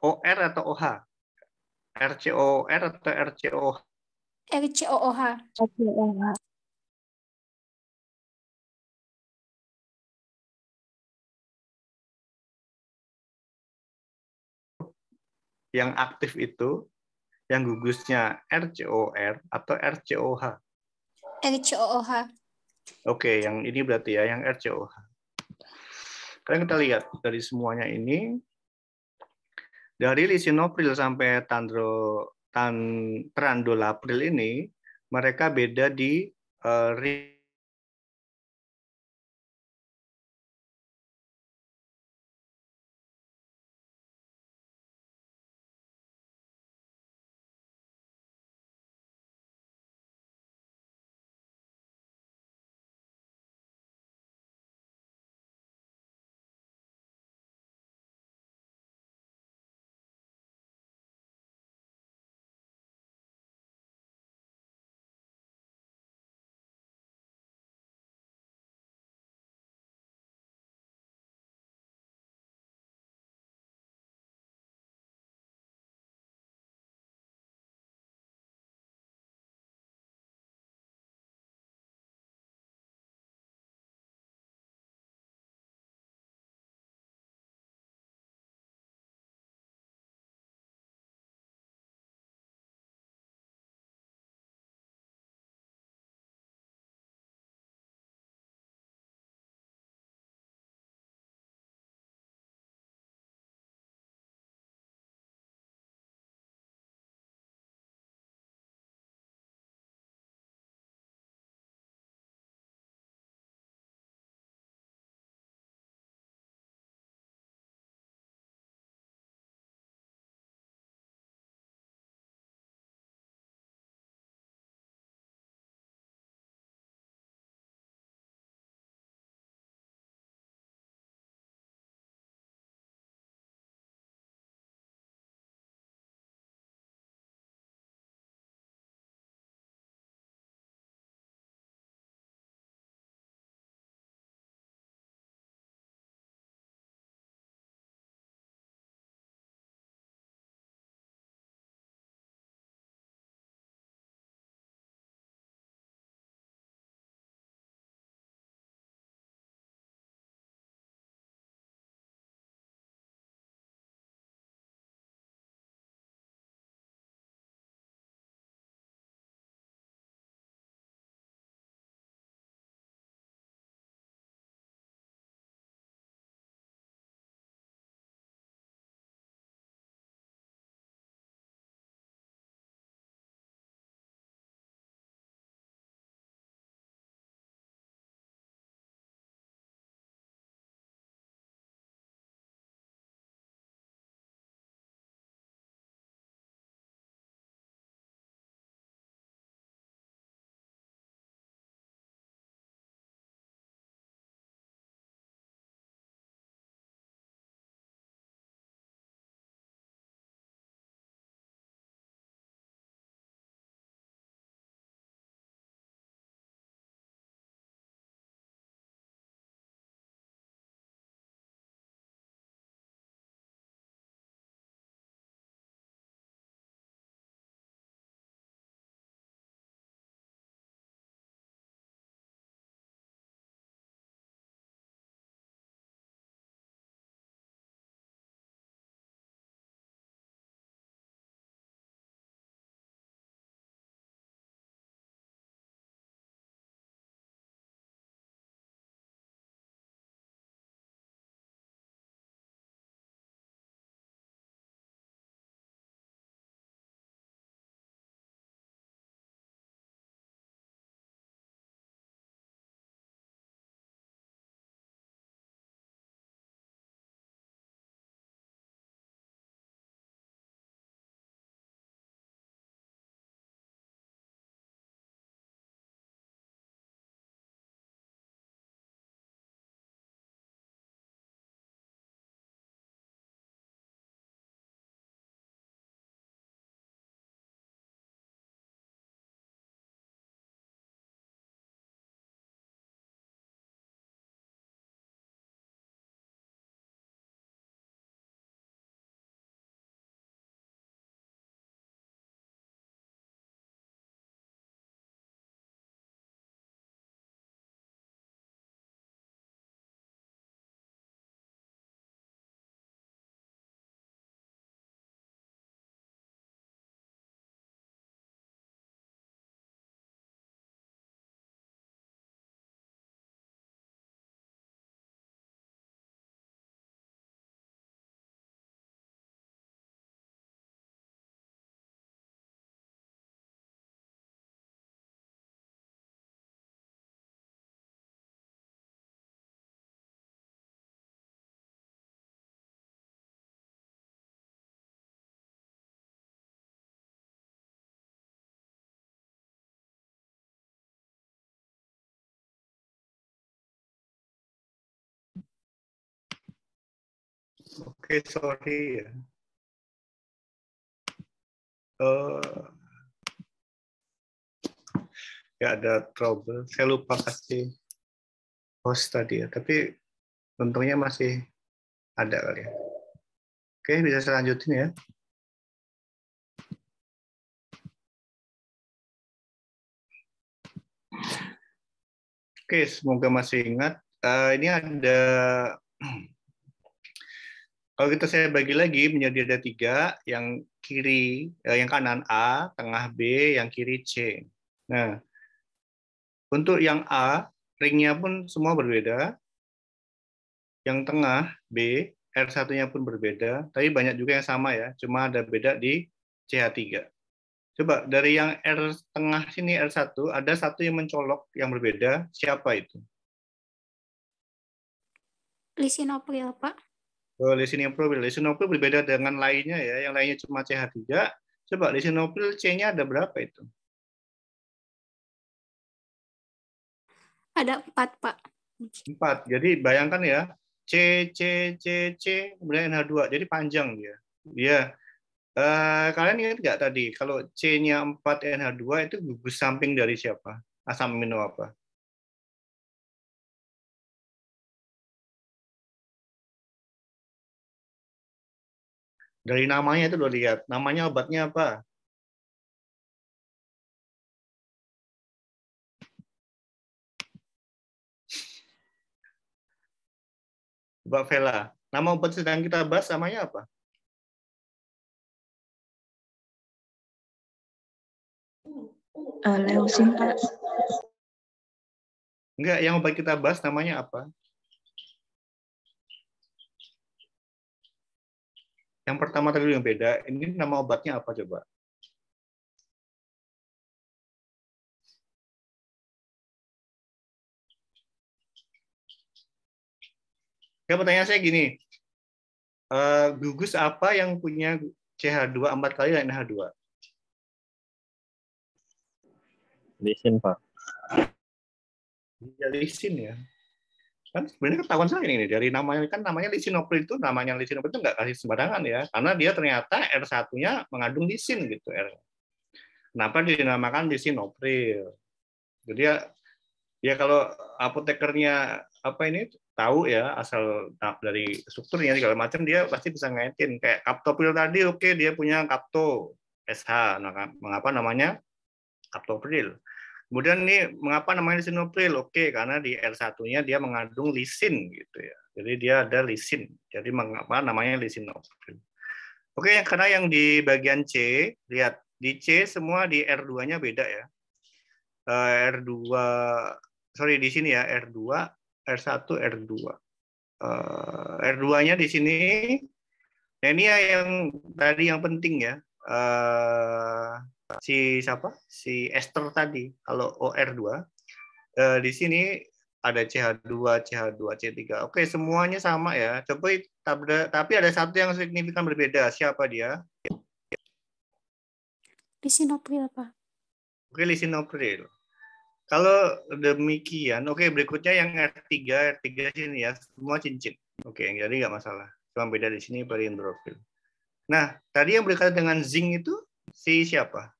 OR atau OH, RCOR atau RCOH. RCOOH. Yang aktif itu yang gugusnya RCOR atau RCOH. RCOOH. Oke, yang ini berarti ya yang RCOH. Sekarang kita lihat dari semuanya ini, dari lisinopril sampai trandolapril ini, mereka beda di Oke, sorry ya. Ya ada trouble. Saya lupa kasih host tadi ya. Tapi untungnya masih ada kali ya. Oke, bisa saya lanjutin ya. Oke, semoga masih ingat. Ini ada, kalau saya bagi lagi menjadi ada 3, yang kiri, yang kanan A, tengah B, yang kiri C. Nah, untuk yang A, ringnya pun semua berbeda. Yang tengah B, R1-nya pun berbeda, tapi banyak juga yang sama ya, cuma ada beda di CH3. Coba dari yang R tengah sini R1, ada satu yang mencolok yang berbeda, siapa itu? Lisinopril, Pak. Oh, lisinopril. Lisinopril berbeda dengan lainnya ya, yang lainnya cuma CH3. Coba lisinopril C-nya ada berapa itu? Ada 4, Pak. 4. Jadi bayangkan ya, C, C, C, C, kemudian NH2. Jadi panjang dia. Dia kalian ingat nggak tadi, kalau C-nya 4 NH2 itu gugus samping dari siapa? Asam amino apa? Dari namanya itu udah lihat. Namanya obatnya apa? Mbak Vela. Nama obat sedang kita bahas namanya apa? Leusin, Pak. Enggak, yang obat kita bahas namanya apa? Yang pertama tadi yang beda, ini nama obatnya apa coba? Ya, pertanyaan saya gini, gugus apa yang punya CH2 4 kali dan NH2? Lisin, Pak. Ya, lisin ya. Kan sebenarnya ketahuan saya ini dari namanya, kan namanya lisinopril itu, namanya lisinopril itu nggak kasih sembarangan ya, karena dia ternyata R1-nya mengandung lisin gitu. Kenapa dinamakan lisinopril? Jadi ya kalau apotekernya apa ini tahu ya asal dari strukturnya segala macam, dia pasti bisa ngaitin kayak kaptopril tadi. Oke, dia punya kapto SH. Nah, mengapa namanya kaptopril? Kemudian ini mengapa namanya lisinopril? Oke, karena di R1-nya dia mengandung lisin gitu ya. Jadi dia ada lisin. Jadi mengapa namanya lisinopril? Oke, karena yang di bagian C, lihat di C semua di R2-nya beda ya. R2, sorry di sini ya, R2, R1, R2. R2-nya di sini, nah ini ya yang tadi yang penting ya. Si siapa? Si ester tadi. Kalau OR2, di sini ada CH2, CH2, C3. Oke, semuanya sama ya. Coba tapi ada satu yang signifikan berbeda. Siapa dia? Lisinopril, Pak. Oke, lisinopril. Kalau demikian, oke, berikutnya yang R3 sini ya, semua cincin. Oke, jadi nggak masalah. Cuma beda di sini perindrofil. Nah, tadi yang berkaitan dengan zinc itu si siapa?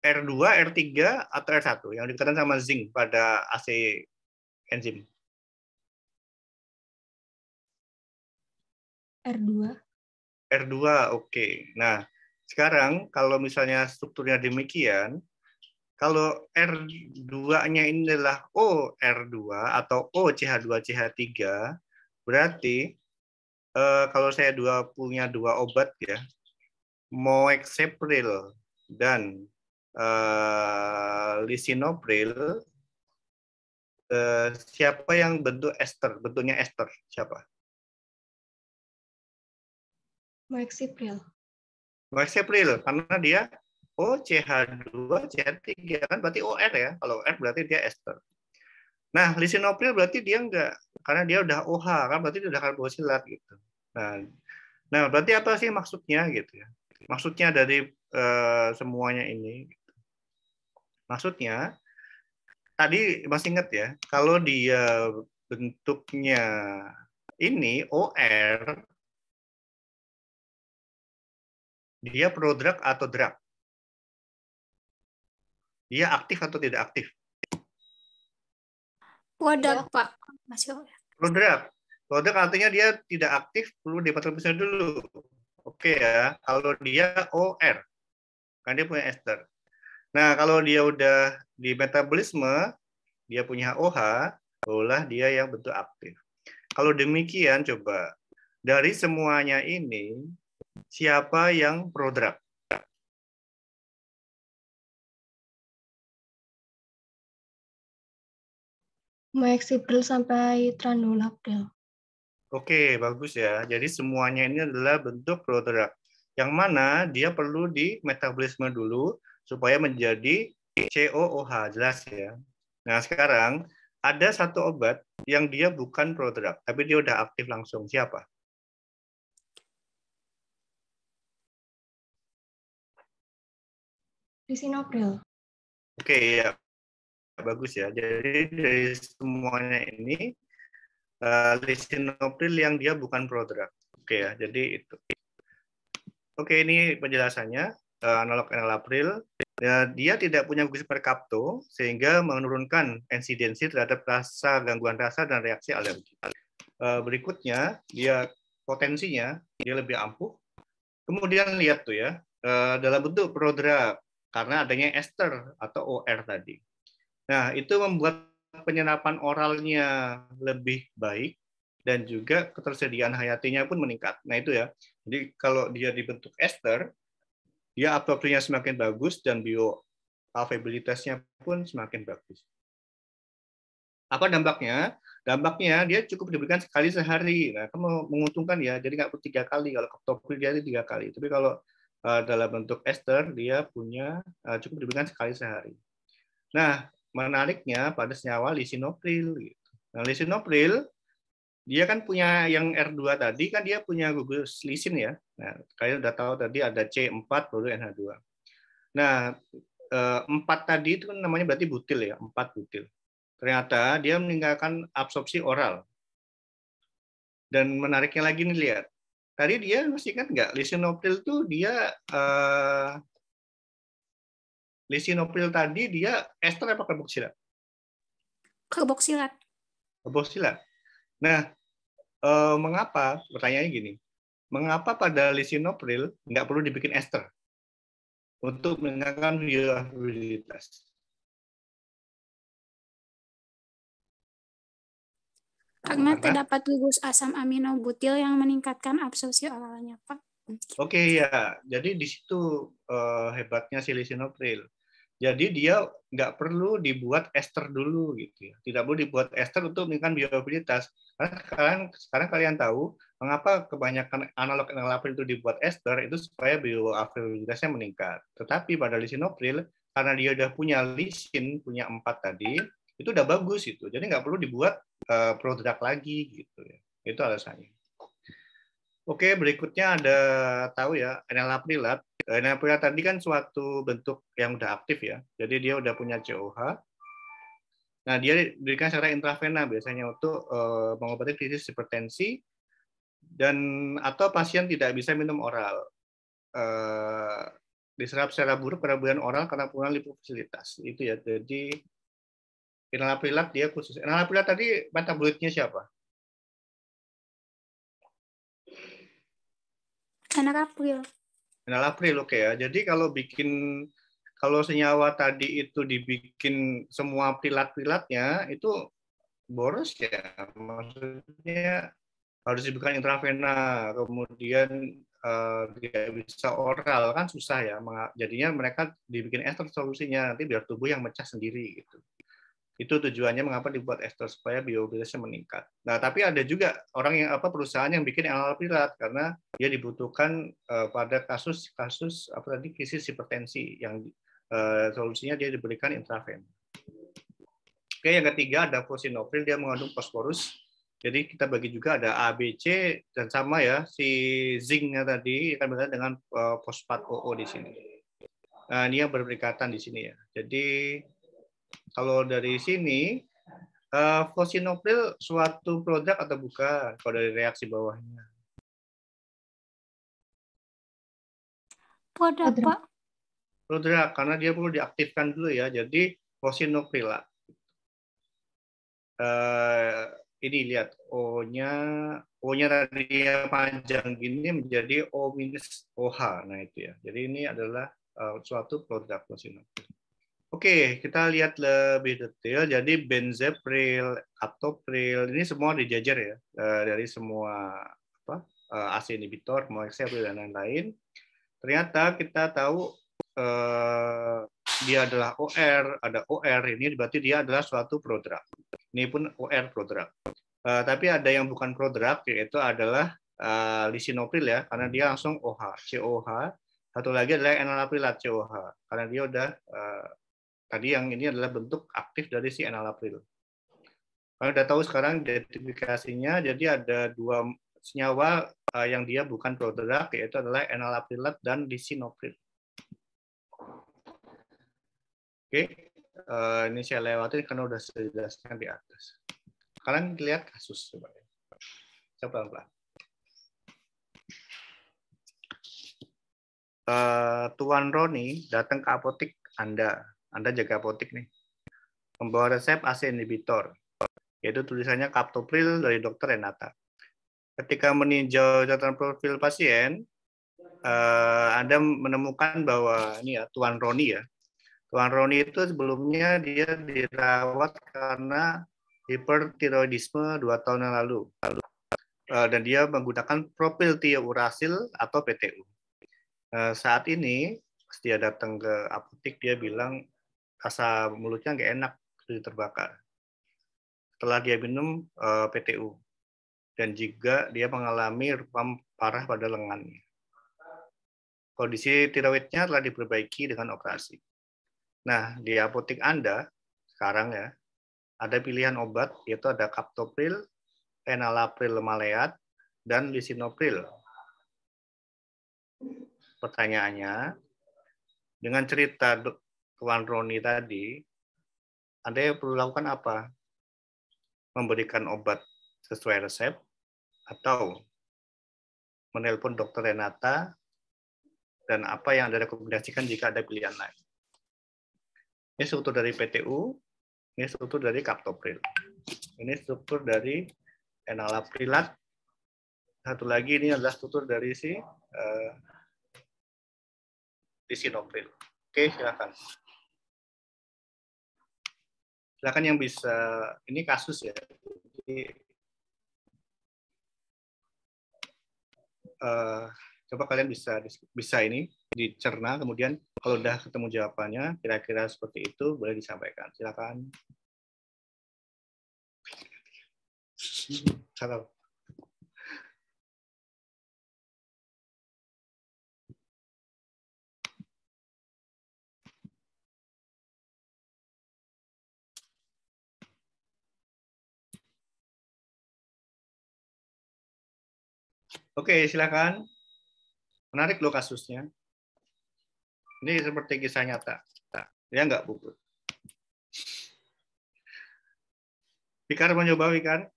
R2, R3, atau R1 yang berkaitan sama zinc pada AC enzim? R2. R2, oke. Nah, sekarang kalau misalnya strukturnya demikian, kalau R2-nya ini adalah OR2 atau OCH2CH3, berarti kalau saya punya dua obat ya, Moexepril dan lisinopril, siapa yang bentuknya ester? Siapa? Moexepril. Moexepril, karena dia OCH2, CH3 kan berarti OR ya. Kalau R berarti dia ester. Nah, lisinopril berarti dia enggak, karena dia udah OH kan berarti dia udah karbosilat gitu. Nah, berarti apa sih maksudnya gitu ya? Maksudnya dari semuanya ini. Maksudnya tadi masih ingat ya, kalau dia bentuknya ini OR, dia prodrug atau drug? Dia aktif atau tidak aktif? Produk, Pak. Masih Prodrug. Prodrug artinya dia tidak aktif, perlu dimetabolisme dulu. Oke ya, kalau dia OR, kan dia punya ester. Nah, kalau dia udah di metabolisme, dia punya OH, barulah dia yang bentuk aktif. Kalau demikian, coba dari semuanya ini, siapa yang prodrug? Maexipril sampai tranolapril. Oke, bagus ya. Jadi semuanya ini adalah bentuk prodrug. Yang mana dia perlu di metabolisme dulu supaya menjadi COOH, jelas ya. Nah, sekarang ada satu obat yang dia bukan prodrug, tapi dia udah aktif langsung. Siapa? Lisinopril. Oke, ya. Bagus ya. Jadi dari semuanya ini, lisinopril yang dia bukan prodrug. Oke ya, jadi itu. Oke, ini penjelasannya. Analog enalapril, dia tidak punya gugus perkapto sehingga menurunkan insidensi terhadap gangguan rasa dan reaksi alergi. Berikutnya, dia potensinya dia lebih ampuh. Kemudian lihat tuh ya, dalam bentuk prodrug karena adanya ester atau OR tadi. Nah, itu membuat penyerapan oralnya lebih baik dan juga ketersediaan hayatinya pun meningkat. Nah, itu ya. Jadi kalau dia dibentuk ester, dia absorpsinya semakin bagus dan bioavailabilitasnya pun semakin bagus. Apa dampaknya? Dampaknya dia cukup diberikan sekali sehari. Nah, kamu menguntungkan ya. Jadi nggak perlu 3 kali. Kalau kaptopril dia itu 3 kali. Tapi kalau dalam bentuk ester dia punya cukup diberikan sekali sehari. Nah, menariknya pada senyawa lisinopril. Gitu. Nah, lisinopril dia kan punya yang R2 tadi kan dia punya gugus lisin ya. Nah, kalian udah tahu tadi ada C4 baru NH2. Nah, 4 tadi itu kan namanya berarti butil ya, 4 butil. Ternyata dia meninggalkan absorpsi oral. Dan menariknya lagi nih lihat. Tadi dia masih kan nggak lisinopril tuh dia lisinopril tadi dia ester apa karboksilat? karboksilat. Karboksilat. Nah, mengapa? Pertanyaannya gini. Mengapa pada lisinopril nggak perlu dibikin ester untuk meningkatkan bioavailabilitas? Karena terdapat gugus asam amino butil yang meningkatkan absorpsi oralnya, Pak. Oke ya, jadi di situ hebatnya si lisinopril. Jadi dia nggak perlu dibuat ester dulu gitu ya. Tidak perlu dibuat ester untuk meningkatkan bioavailabilitas. Karena sekarang kalian tahu mengapa kebanyakan analog enalapril itu dibuat ester itu supaya bioavailabilitasnya meningkat. Tetapi pada lisinopril karena dia udah punya lisin, punya 4 tadi, itu udah bagus itu. Jadi nggak perlu dibuat produk lagi gitu ya. Itu alasannya. Oke, berikutnya ada tahu ya enalaprilat. Enalaprilat tadi kan suatu bentuk yang udah aktif ya. Jadi dia udah punya COH. Nah, dia diberikan secara intravena biasanya untuk mengobati krisis hipertensi dan atau pasien tidak bisa minum oral. Diserap secara buruk pada bulan oral karena penurunan lipofasilitas. Itu ya. Jadi enalaprilat dia khusus. Enalaprilat tadi metabolitnya siapa? Enalapril. Enalapril, oke ya. Jadi kalau senyawa tadi itu dibikin semua prilat-prilatnya itu boros ya. Maksudnya harus diberikan intravena, kemudian tidak bisa oral kan susah ya. Jadinya mereka dibikin ester solusinya nanti biar tubuh yang mecah sendiri gitu. Itu tujuannya mengapa dibuat ester supaya bioavailabilitasnya meningkat. Nah, tapi ada juga orang yang perusahaan yang bikin enalaprilat karena dia dibutuhkan pada kasus krisis hipertensi yang solusinya dia diberikan intravena. Oke, yang ketiga ada fosinopril, dia mengandung fosforus. Jadi kita bagi juga ada A, B, C dan sama ya si zincnya tadi akan berkaitan dengan fosfat OO di sini. Nah, ini yang berikatan di sini ya. Jadi Kalau dari sini, fosinopril suatu produk atau bukan? Kalau dari reaksi bawahnya. Produk, Produk. Pak. Produk, karena dia perlu diaktifkan dulu ya. Jadi fosinopril. Ini lihat O-nya tadinya panjang gini menjadi O minus OH. Nah itu ya. Jadi ini adalah suatu produk fosinopril. Oke, kita lihat lebih detail. Jadi benzepril, captopril, ini semua dijajar ya dari semua ACE inhibitor, moexapril dan lain-lain. Ternyata kita tahu dia adalah OR, ada OR, ini berarti dia adalah suatu prodrug. Ini pun OR prodrug. Tapi ada yang bukan prodrug, yaitu adalah lisinopril ya, karena dia langsung OH, COH. Satu lagi adalah enalaprilat COH, karena dia udah tadi yang ini adalah bentuk aktif dari si enalapril. Kalau udah tahu sekarang identifikasinya, jadi ada dua senyawa yang dia bukan prodrug, yaitu adalah enalaprilat dan lisinopril. Oke, ini saya lewatin karena udah saya jelaskan di atas. Sekarang lihat kasus coba. Pelan-pelan. Tuan Roni datang ke apotik Anda jaga apotik nih, membawa resep ACE inhibitor, yaitu tulisannya captopril dari Dr. Renata. Ketika meninjau catatan profil pasien, Anda menemukan bahwa ini ya Tuan Roni ya. Tuan Roni itu sebelumnya dia dirawat karena hipertiroidisme 2 tahun yang lalu. Dan dia menggunakan propiltiourasil atau PTU. Saat ini, pas dia datang ke apotik, dia bilang rasa mulutnya nggak enak, seperti terbakar. Setelah dia minum PTU. Dan juga dia mengalami ruam parah pada lengannya. Kondisi tiroidnya telah diperbaiki dengan operasi. Nah, di apotik Anda, sekarang ya, ada pilihan obat, yaitu ada captopril, enalapril maleat, dan lisinopril. Pertanyaannya, dengan cerita Tuan Roni tadi, Anda perlu lakukan apa? Memberikan obat sesuai resep, atau menelpon Dr. Renata, dan apa yang Anda rekomendasikan jika ada pilihan lain. Ini struktur dari PTU, ini struktur dari captopril. Ini struktur dari enalaprilat. Satu lagi ini adalah struktur dari si lisinopril. Oke, silakan. Silakan yang bisa, ini kasus ya. Jadi, coba kalian bisa ini dicerna, kemudian kalau udah ketemu jawabannya, kira-kira seperti itu, boleh disampaikan. Silakan. Salam. Oke, silakan. Menarik loh kasusnya. Ini seperti kisah nyata. Ya nggak, Bu? Fikar mau nyoba, Fikar?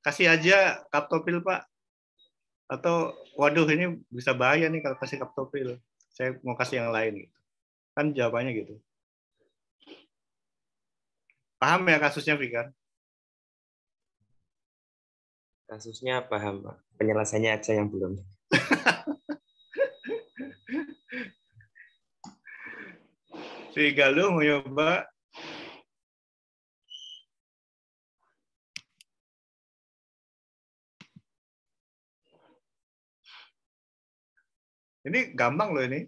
Kasih aja captopril, Pak. Atau, waduh ini bisa bahaya nih kalau kasih captopril. Saya mau kasih yang lain. Kan jawabannya gitu. Paham ya kasusnya, Fikar? Kasusnya paham, Pak. Penyelesaiannya aja yang belum. Si Galuh mau nyoba. Ini gampang loh ini.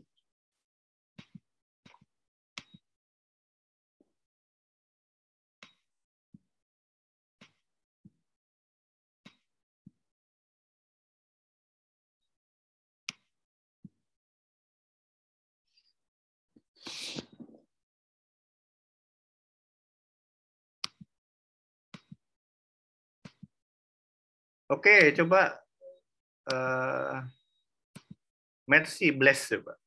Oke, coba Mercy Bless coba.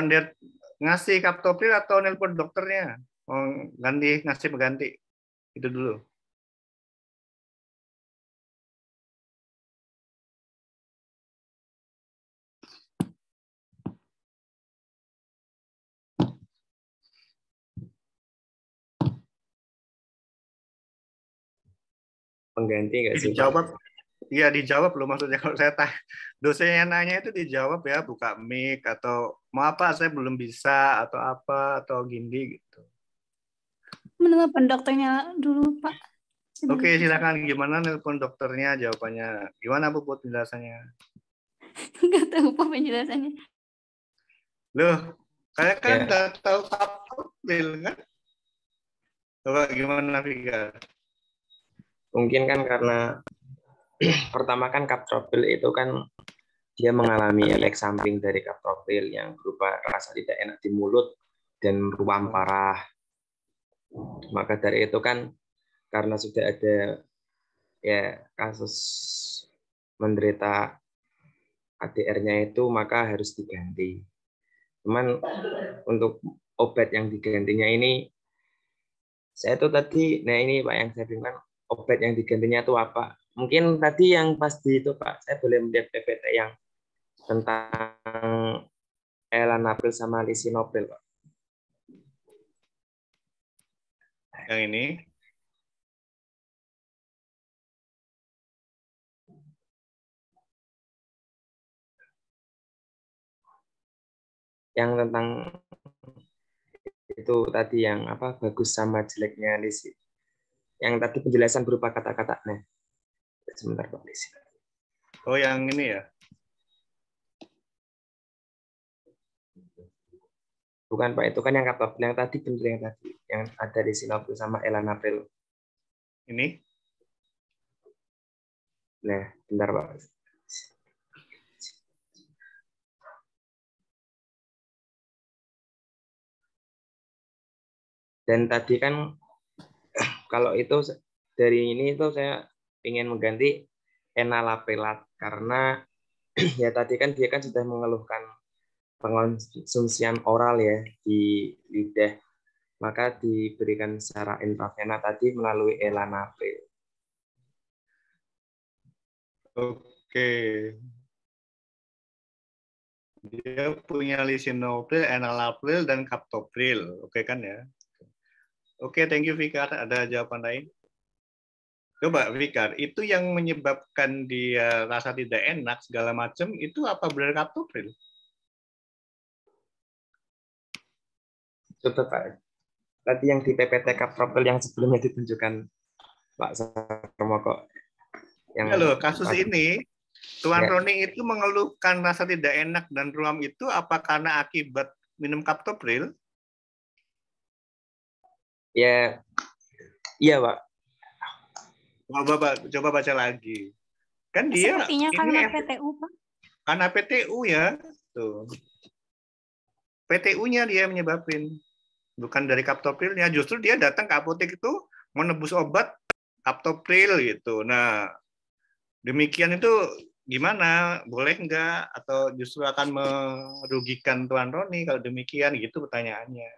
Dia ngasih captopril atau nelpon dokternya? mau ngasih pengganti itu dulu. Pengganti nggak sih, Pak? Dijawab. Iya, dijawab loh maksudnya. Kalau saya tanya, dosennya nanya itu dijawab ya, buka mic atau mau apa, saya belum bisa atau apa atau gini gitu. Menelpon dokternya dulu, Pak. Oke, silakan. Gimana nelpon dokternya jawabannya? Gimana Bu Put penjelasannya? Nggak tahu Pak penjelasannya. Loh, saya kan Ya. udah tahu kapil kan? Coba gimana Vika? Mungkin kan karena pertama kan kaptropil itu kan dia mengalami efek samping dari kaptropil yang berupa rasa tidak enak di mulut dan ruam parah. Maka dari itu kan karena sudah ada ya kasus menderita ADR-nya itu maka harus diganti. Cuman untuk obat yang digantinya ini saya tuh tadi, nah ini Pak yang saya bilang obat yang digantinya itu apa? Mungkin tadi yang pasti itu Pak, saya boleh melihat PPT yang tentang Elanapil sama Lisinopil Pak. Yang ini? Yang tentang itu tadi yang apa bagus sama jeleknya Lisi. Yang tadi penjelasan berupa kata-kata. Nah, sebentar Pak Lisi. Oh, yang ini ya? Bukan Pak, itu kan yang kaptopil yang tadi benar yang tadi yang ada di Lisinopil sama Elanapil. Ini? Nah, bentar Pak. Dan tadi kan kalau itu dari ini itu saya ingin mengganti enalapelat karena ya tadi kan dia kan sudah mengeluhkan pengonsumsian oral ya di lidah, maka diberikan secara intravena tadi melalui elanapil. Oke. Dia punya Lisinopil, Enalapril, dan Captopril. Oke kan ya? Oke, thank you Fikar. Ada jawaban lain? Coba Fikar, itu yang menyebabkan dia rasa tidak enak segala macam itu apa benar Captopril? Coba Pak, tadi yang di PPT kaptropil yang sebelumnya ditunjukkan Pak Sarmoko. Yang Ya loh, kasus ini Tuan ya. Roni itu mengeluhkan rasa tidak enak dan ruam itu apa karena akibat minum Captopril? Ya, iya Pak. Coba baca lagi. Kan dia Sepertinya ini karena PTU, Pak. karena PTU ya. Tuh. PTU-nya dia menyebabin. Bukan dari Captoprilnya. Justru dia datang ke apotek itu mau nebus obat Captopril gitu. Nah, demikian itu gimana? Boleh nggak? Atau justru akan merugikan Tuan Roni kalau demikian? Gitu pertanyaannya.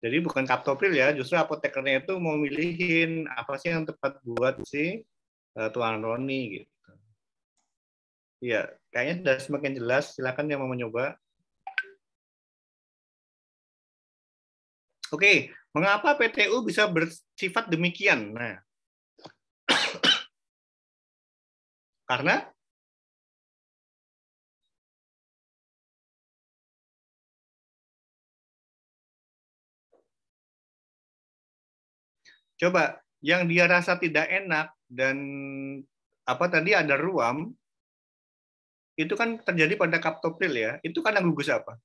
Jadi bukan Captopril ya, justru apotekernya itu mau milihin apa sih yang tepat buat si Tuan Roni gitu. Iya, kayaknya sudah semakin jelas. Silakan yang mau mencoba. Oke, mengapa PTU bisa bersifat demikian? Nah, karena coba yang dia rasa tidak enak dan apa tadi ada ruam itu kan terjadi pada Captopril ya. Itu karena gugus apa?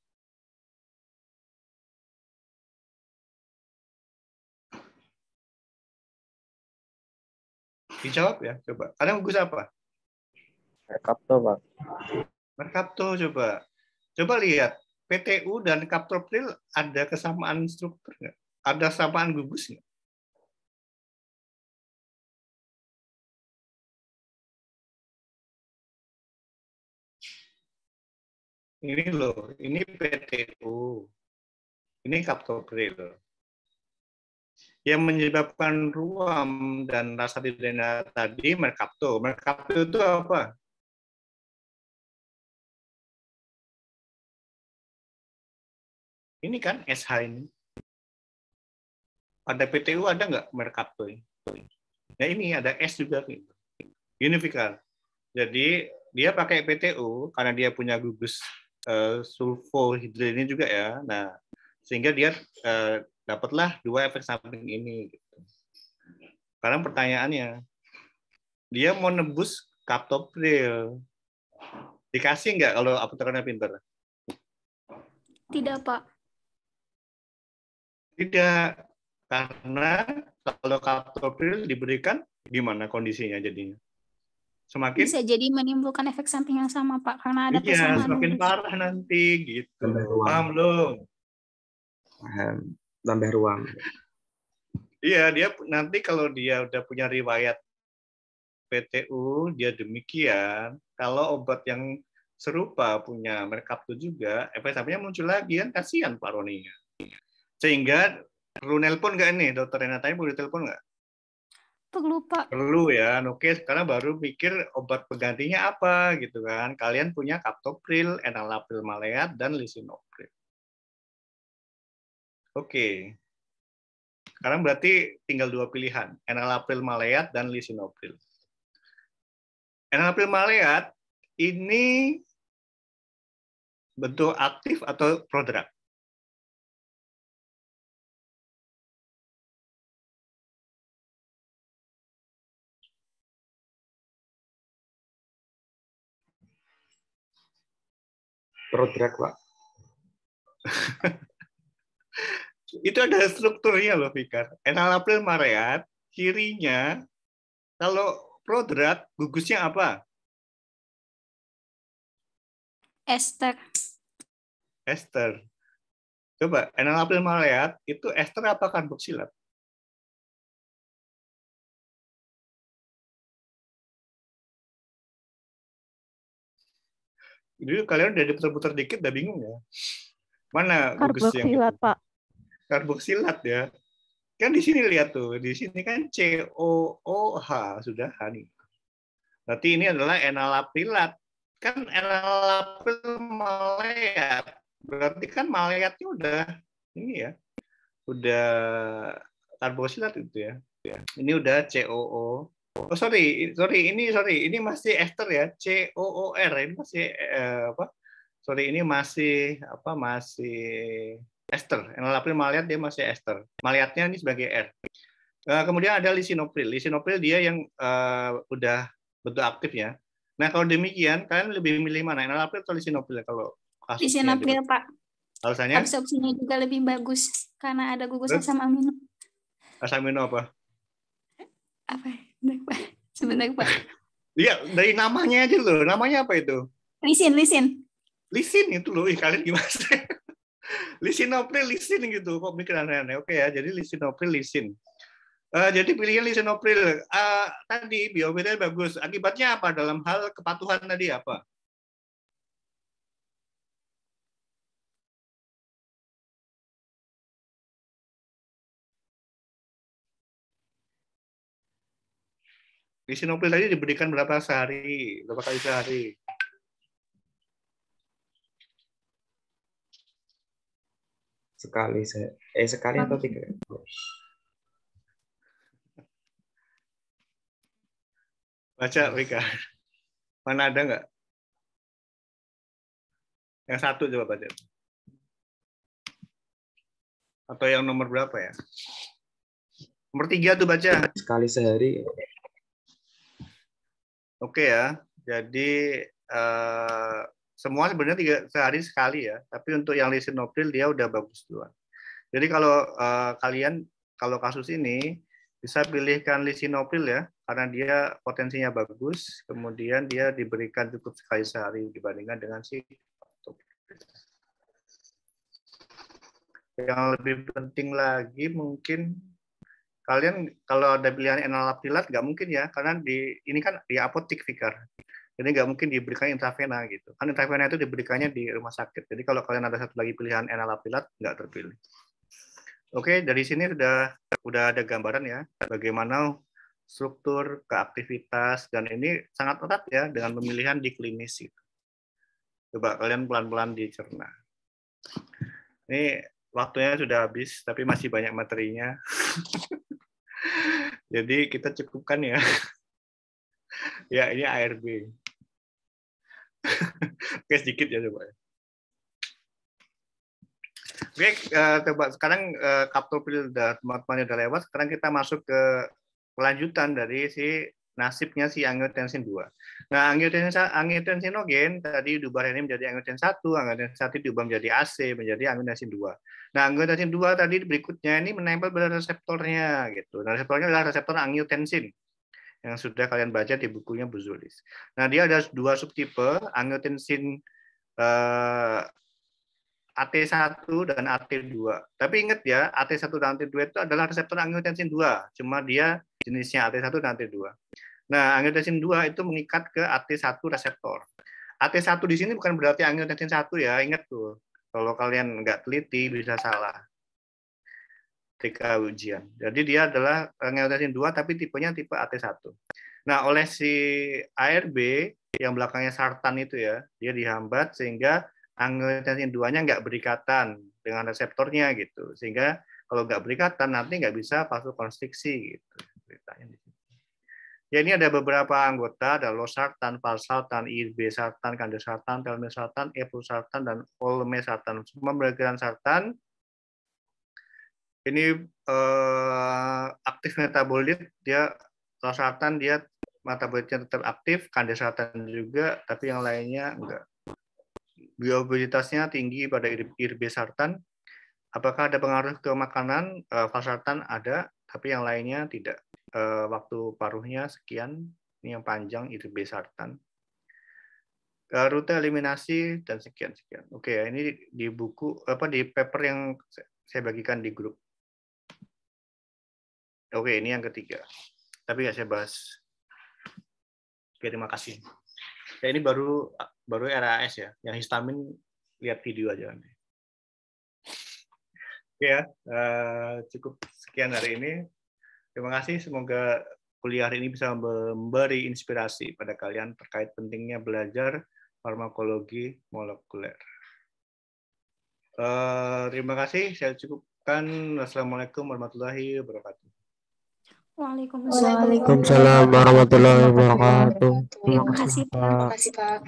Dijawab ya, coba. Karena gugus apa? Kapto, Pak. Merkapto coba. Coba lihat PTU dan Captopril ada kesamaan struktur nggak? Ada kesamaan gugus nggak? Ini loh, ini PTU. Ini kaptopril. Yang menyebabkan ruam dan rasa tidak enak tadi merkapto. Merkapto itu apa? Ini kan SH ini. Ada PTU ada nggak merkapto ini? Nah ini ada S juga. Unifikal. Jadi dia pakai PTU karena dia punya gugus sulfohidril ini juga ya. Nah sehingga dia dapatlah dua efek samping ini. Gitu. Sekarang pertanyaannya, dia mau nebus kaptopril. Dikasih nggak kalau apotekernya pinter? Tidak, Pak. Tidak, karena kalau kaptopril diberikan gimana kondisinya jadinya? Semakin Bisa jadi menimbulkan efek samping yang sama, Pak, karena ada iya, persamaan. semakin parah nanti gitu. Tambah ruam. Paham belum? Paham. Tambah ruam. Iya, dia nanti kalau dia udah punya riwayat PTU, dia demikian. Kalau obat yang serupa punya merkapto juga, efek sampingnya muncul lagi kan kasihan Pak Roninya. Sehingga perlu nelpon nggak nih, Dokter Renata ini perlu ditelepon nggak? Perlu, Pak. Perlu ya. Oke, sekarang baru mikir obat penggantinya apa gitu kan. Kalian punya kaptopril, enalapril maleat, dan lisinopril. Oke. Sekarang berarti tinggal dua pilihan, enalapril maleat dan lisinopril. Enalapril maleat ini bentuk aktif atau prodrug? Prodrug, Pak. Itu ada strukturnya loh, Fikar. Enalapril maleat, cirinya kalau prodrug, gugusnya apa? Ester. Ester. Coba, enalapril maleat itu ester apa karboksilat? Jadi kalian udah diputar-putar dikit, udah bingung ya. Mana gugus yang Karboksilat, itu? Pak. Karboksilat ya. Kan di sini lihat tuh, di sini kan COOH sudah nih. Berarti ini adalah enalaprilat. Kan enalapril maleat. Berarti kan maleatnya udah ini ya. Udah karboksilat itu ya. Ini udah COO. Oh sorry, ini masih ester ya, COOR ini masih apa? Sorry, ini masih apa? Masih ester. Enalapril maleat dia masih ester. Maleatnya ini sebagai R. Kemudian ada lisinopril. Lisinopril dia yang udah bentuk aktif ya. Nah kalau demikian, kalian lebih milih mana? Enalapril atau lisinopril kalau kasusnya? Lisinopril, Pak. Alasannya? Absorpsinya juga lebih bagus karena ada gugus asam amino. Asam amino apa? Apa? Sebentar, Pak. Iya, dari namanya aja loh. Namanya apa itu? Lisin. Lisin itu loh. Ih, kalian gimana sih? Lisinopril, lisin gitu. Kok mikir aneh-aneh? Oke ya, jadi lisinopril, lisin. Jadi pilihan lisinopril. Tadi biofilnya bagus. Akibatnya apa dalam hal kepatuhan tadi apa? Lisinopril tadi diberikan berapa kali sehari? Sekali atau 3? Baca, Rika. Mana ada nggak? Yang satu coba baca. Atau yang nomor berapa ya? Nomor 3 tuh baca. Sekali sehari. Oke ya. Jadi semua sebenarnya sehari sekali ya. Tapi untuk yang lisinopril dia udah bagus duluan. Jadi kalau kalian kalau kasus ini bisa pilihkan lisinopril ya, karena dia potensinya bagus. Kemudian dia diberikan cukup sekali sehari dibandingkan dengan si yang lebih penting lagi mungkin kalian kalau ada pilihan enalaprilat nggak mungkin ya, karena ini kan di apotek Fikar. Jadi nggak mungkin diberikan intravena gitu. Kan intravena itu diberikannya di rumah sakit. Jadi kalau kalian ada satu lagi pilihan enalaprilat, nggak terpilih. Oke, dari sini udah ada gambaran ya bagaimana struktur, keaktivitas, dan ini sangat erat ya dengan pemilihan di klinis itu. Coba kalian pelan-pelan dicerna. Ini waktunya sudah habis, tapi masih banyak materinya. Jadi kita cukupkan ya. Ya, ini ARB. Oke, sedikit ya coba. Oke, coba sekarang kaptopil teman-teman udah lewat. Sekarang kita masuk ke kelanjutan dari nasibnya si angiotensin 2. Nah, angiotensinogen tadi diubah ini menjadi angiotensin 1, angiotensin 1 diubah menjadi AC, menjadi angiotensin 2. Nah, angiotensin 2 tadi berikutnya ini menempel pada reseptornya gitu. Nah, reseptornya adalah reseptor angiotensin yang sudah kalian baca di bukunya Buzulis. Nah, dia ada 2 subtipe, angiotensin AT1 dan AT2. Tapi ingat ya, AT1 dan AT2 itu adalah reseptor angiotensin 2, cuma dia jenisnya AT1 dan AT2. Nah, angiotensin 2 itu mengikat ke AT1 reseptor. AT1 di sini bukan berarti angiotensin 1 ya, ingat tuh. Kalau kalian nggak teliti bisa salah ketika ujian. Jadi dia adalah angiotensin 2 tapi tipenya tipe AT1. Nah, oleh si ARB yang belakangnya sartan itu ya, dia dihambat sehingga angiotensin 2-nya nggak berikatan dengan reseptornya gitu. Sehingga kalau nggak berikatan nanti nggak bisa vasokonstriksi gitu. Ceritanya di sini. Ya, ini ada beberapa anggota, ada losartan, valsartan, irbesartan, kandesartan, telmisartan, epusartan, dan olmesartan. Semua bergerak sartan. Ini aktif metabolit, dia losartan dia metabolitnya tetap aktif, kandesartan juga, tapi yang lainnya enggak. Bioavailabilitasnya tinggi pada irbesartan. Apakah ada pengaruh ke makanan? Valsartan ada, tapi yang lainnya tidak. Waktu paruhnya sekian, ini yang panjang irbesartan. Rute eliminasi dan sekian. Oke, ini di buku di paper yang saya bagikan di grup. Oke, ini yang ketiga. Tapi nggak saya bahas. Oke, terima kasih. Ya, ini baru RAS ya. Yang histamin lihat video aja. Oke ya, cukup sekian hari ini. Terima kasih. Semoga kuliah hari ini bisa memberi inspirasi pada kalian terkait pentingnya belajar farmakologi molekuler. Terima kasih. Saya cukupkan. Wassalamualaikum warahmatullahi wabarakatuh. Waalaikumsalam. Waalaikumsalam warahmatullahi wabarakatuh. Terima kasih, Pak. Terima kasih, Pak.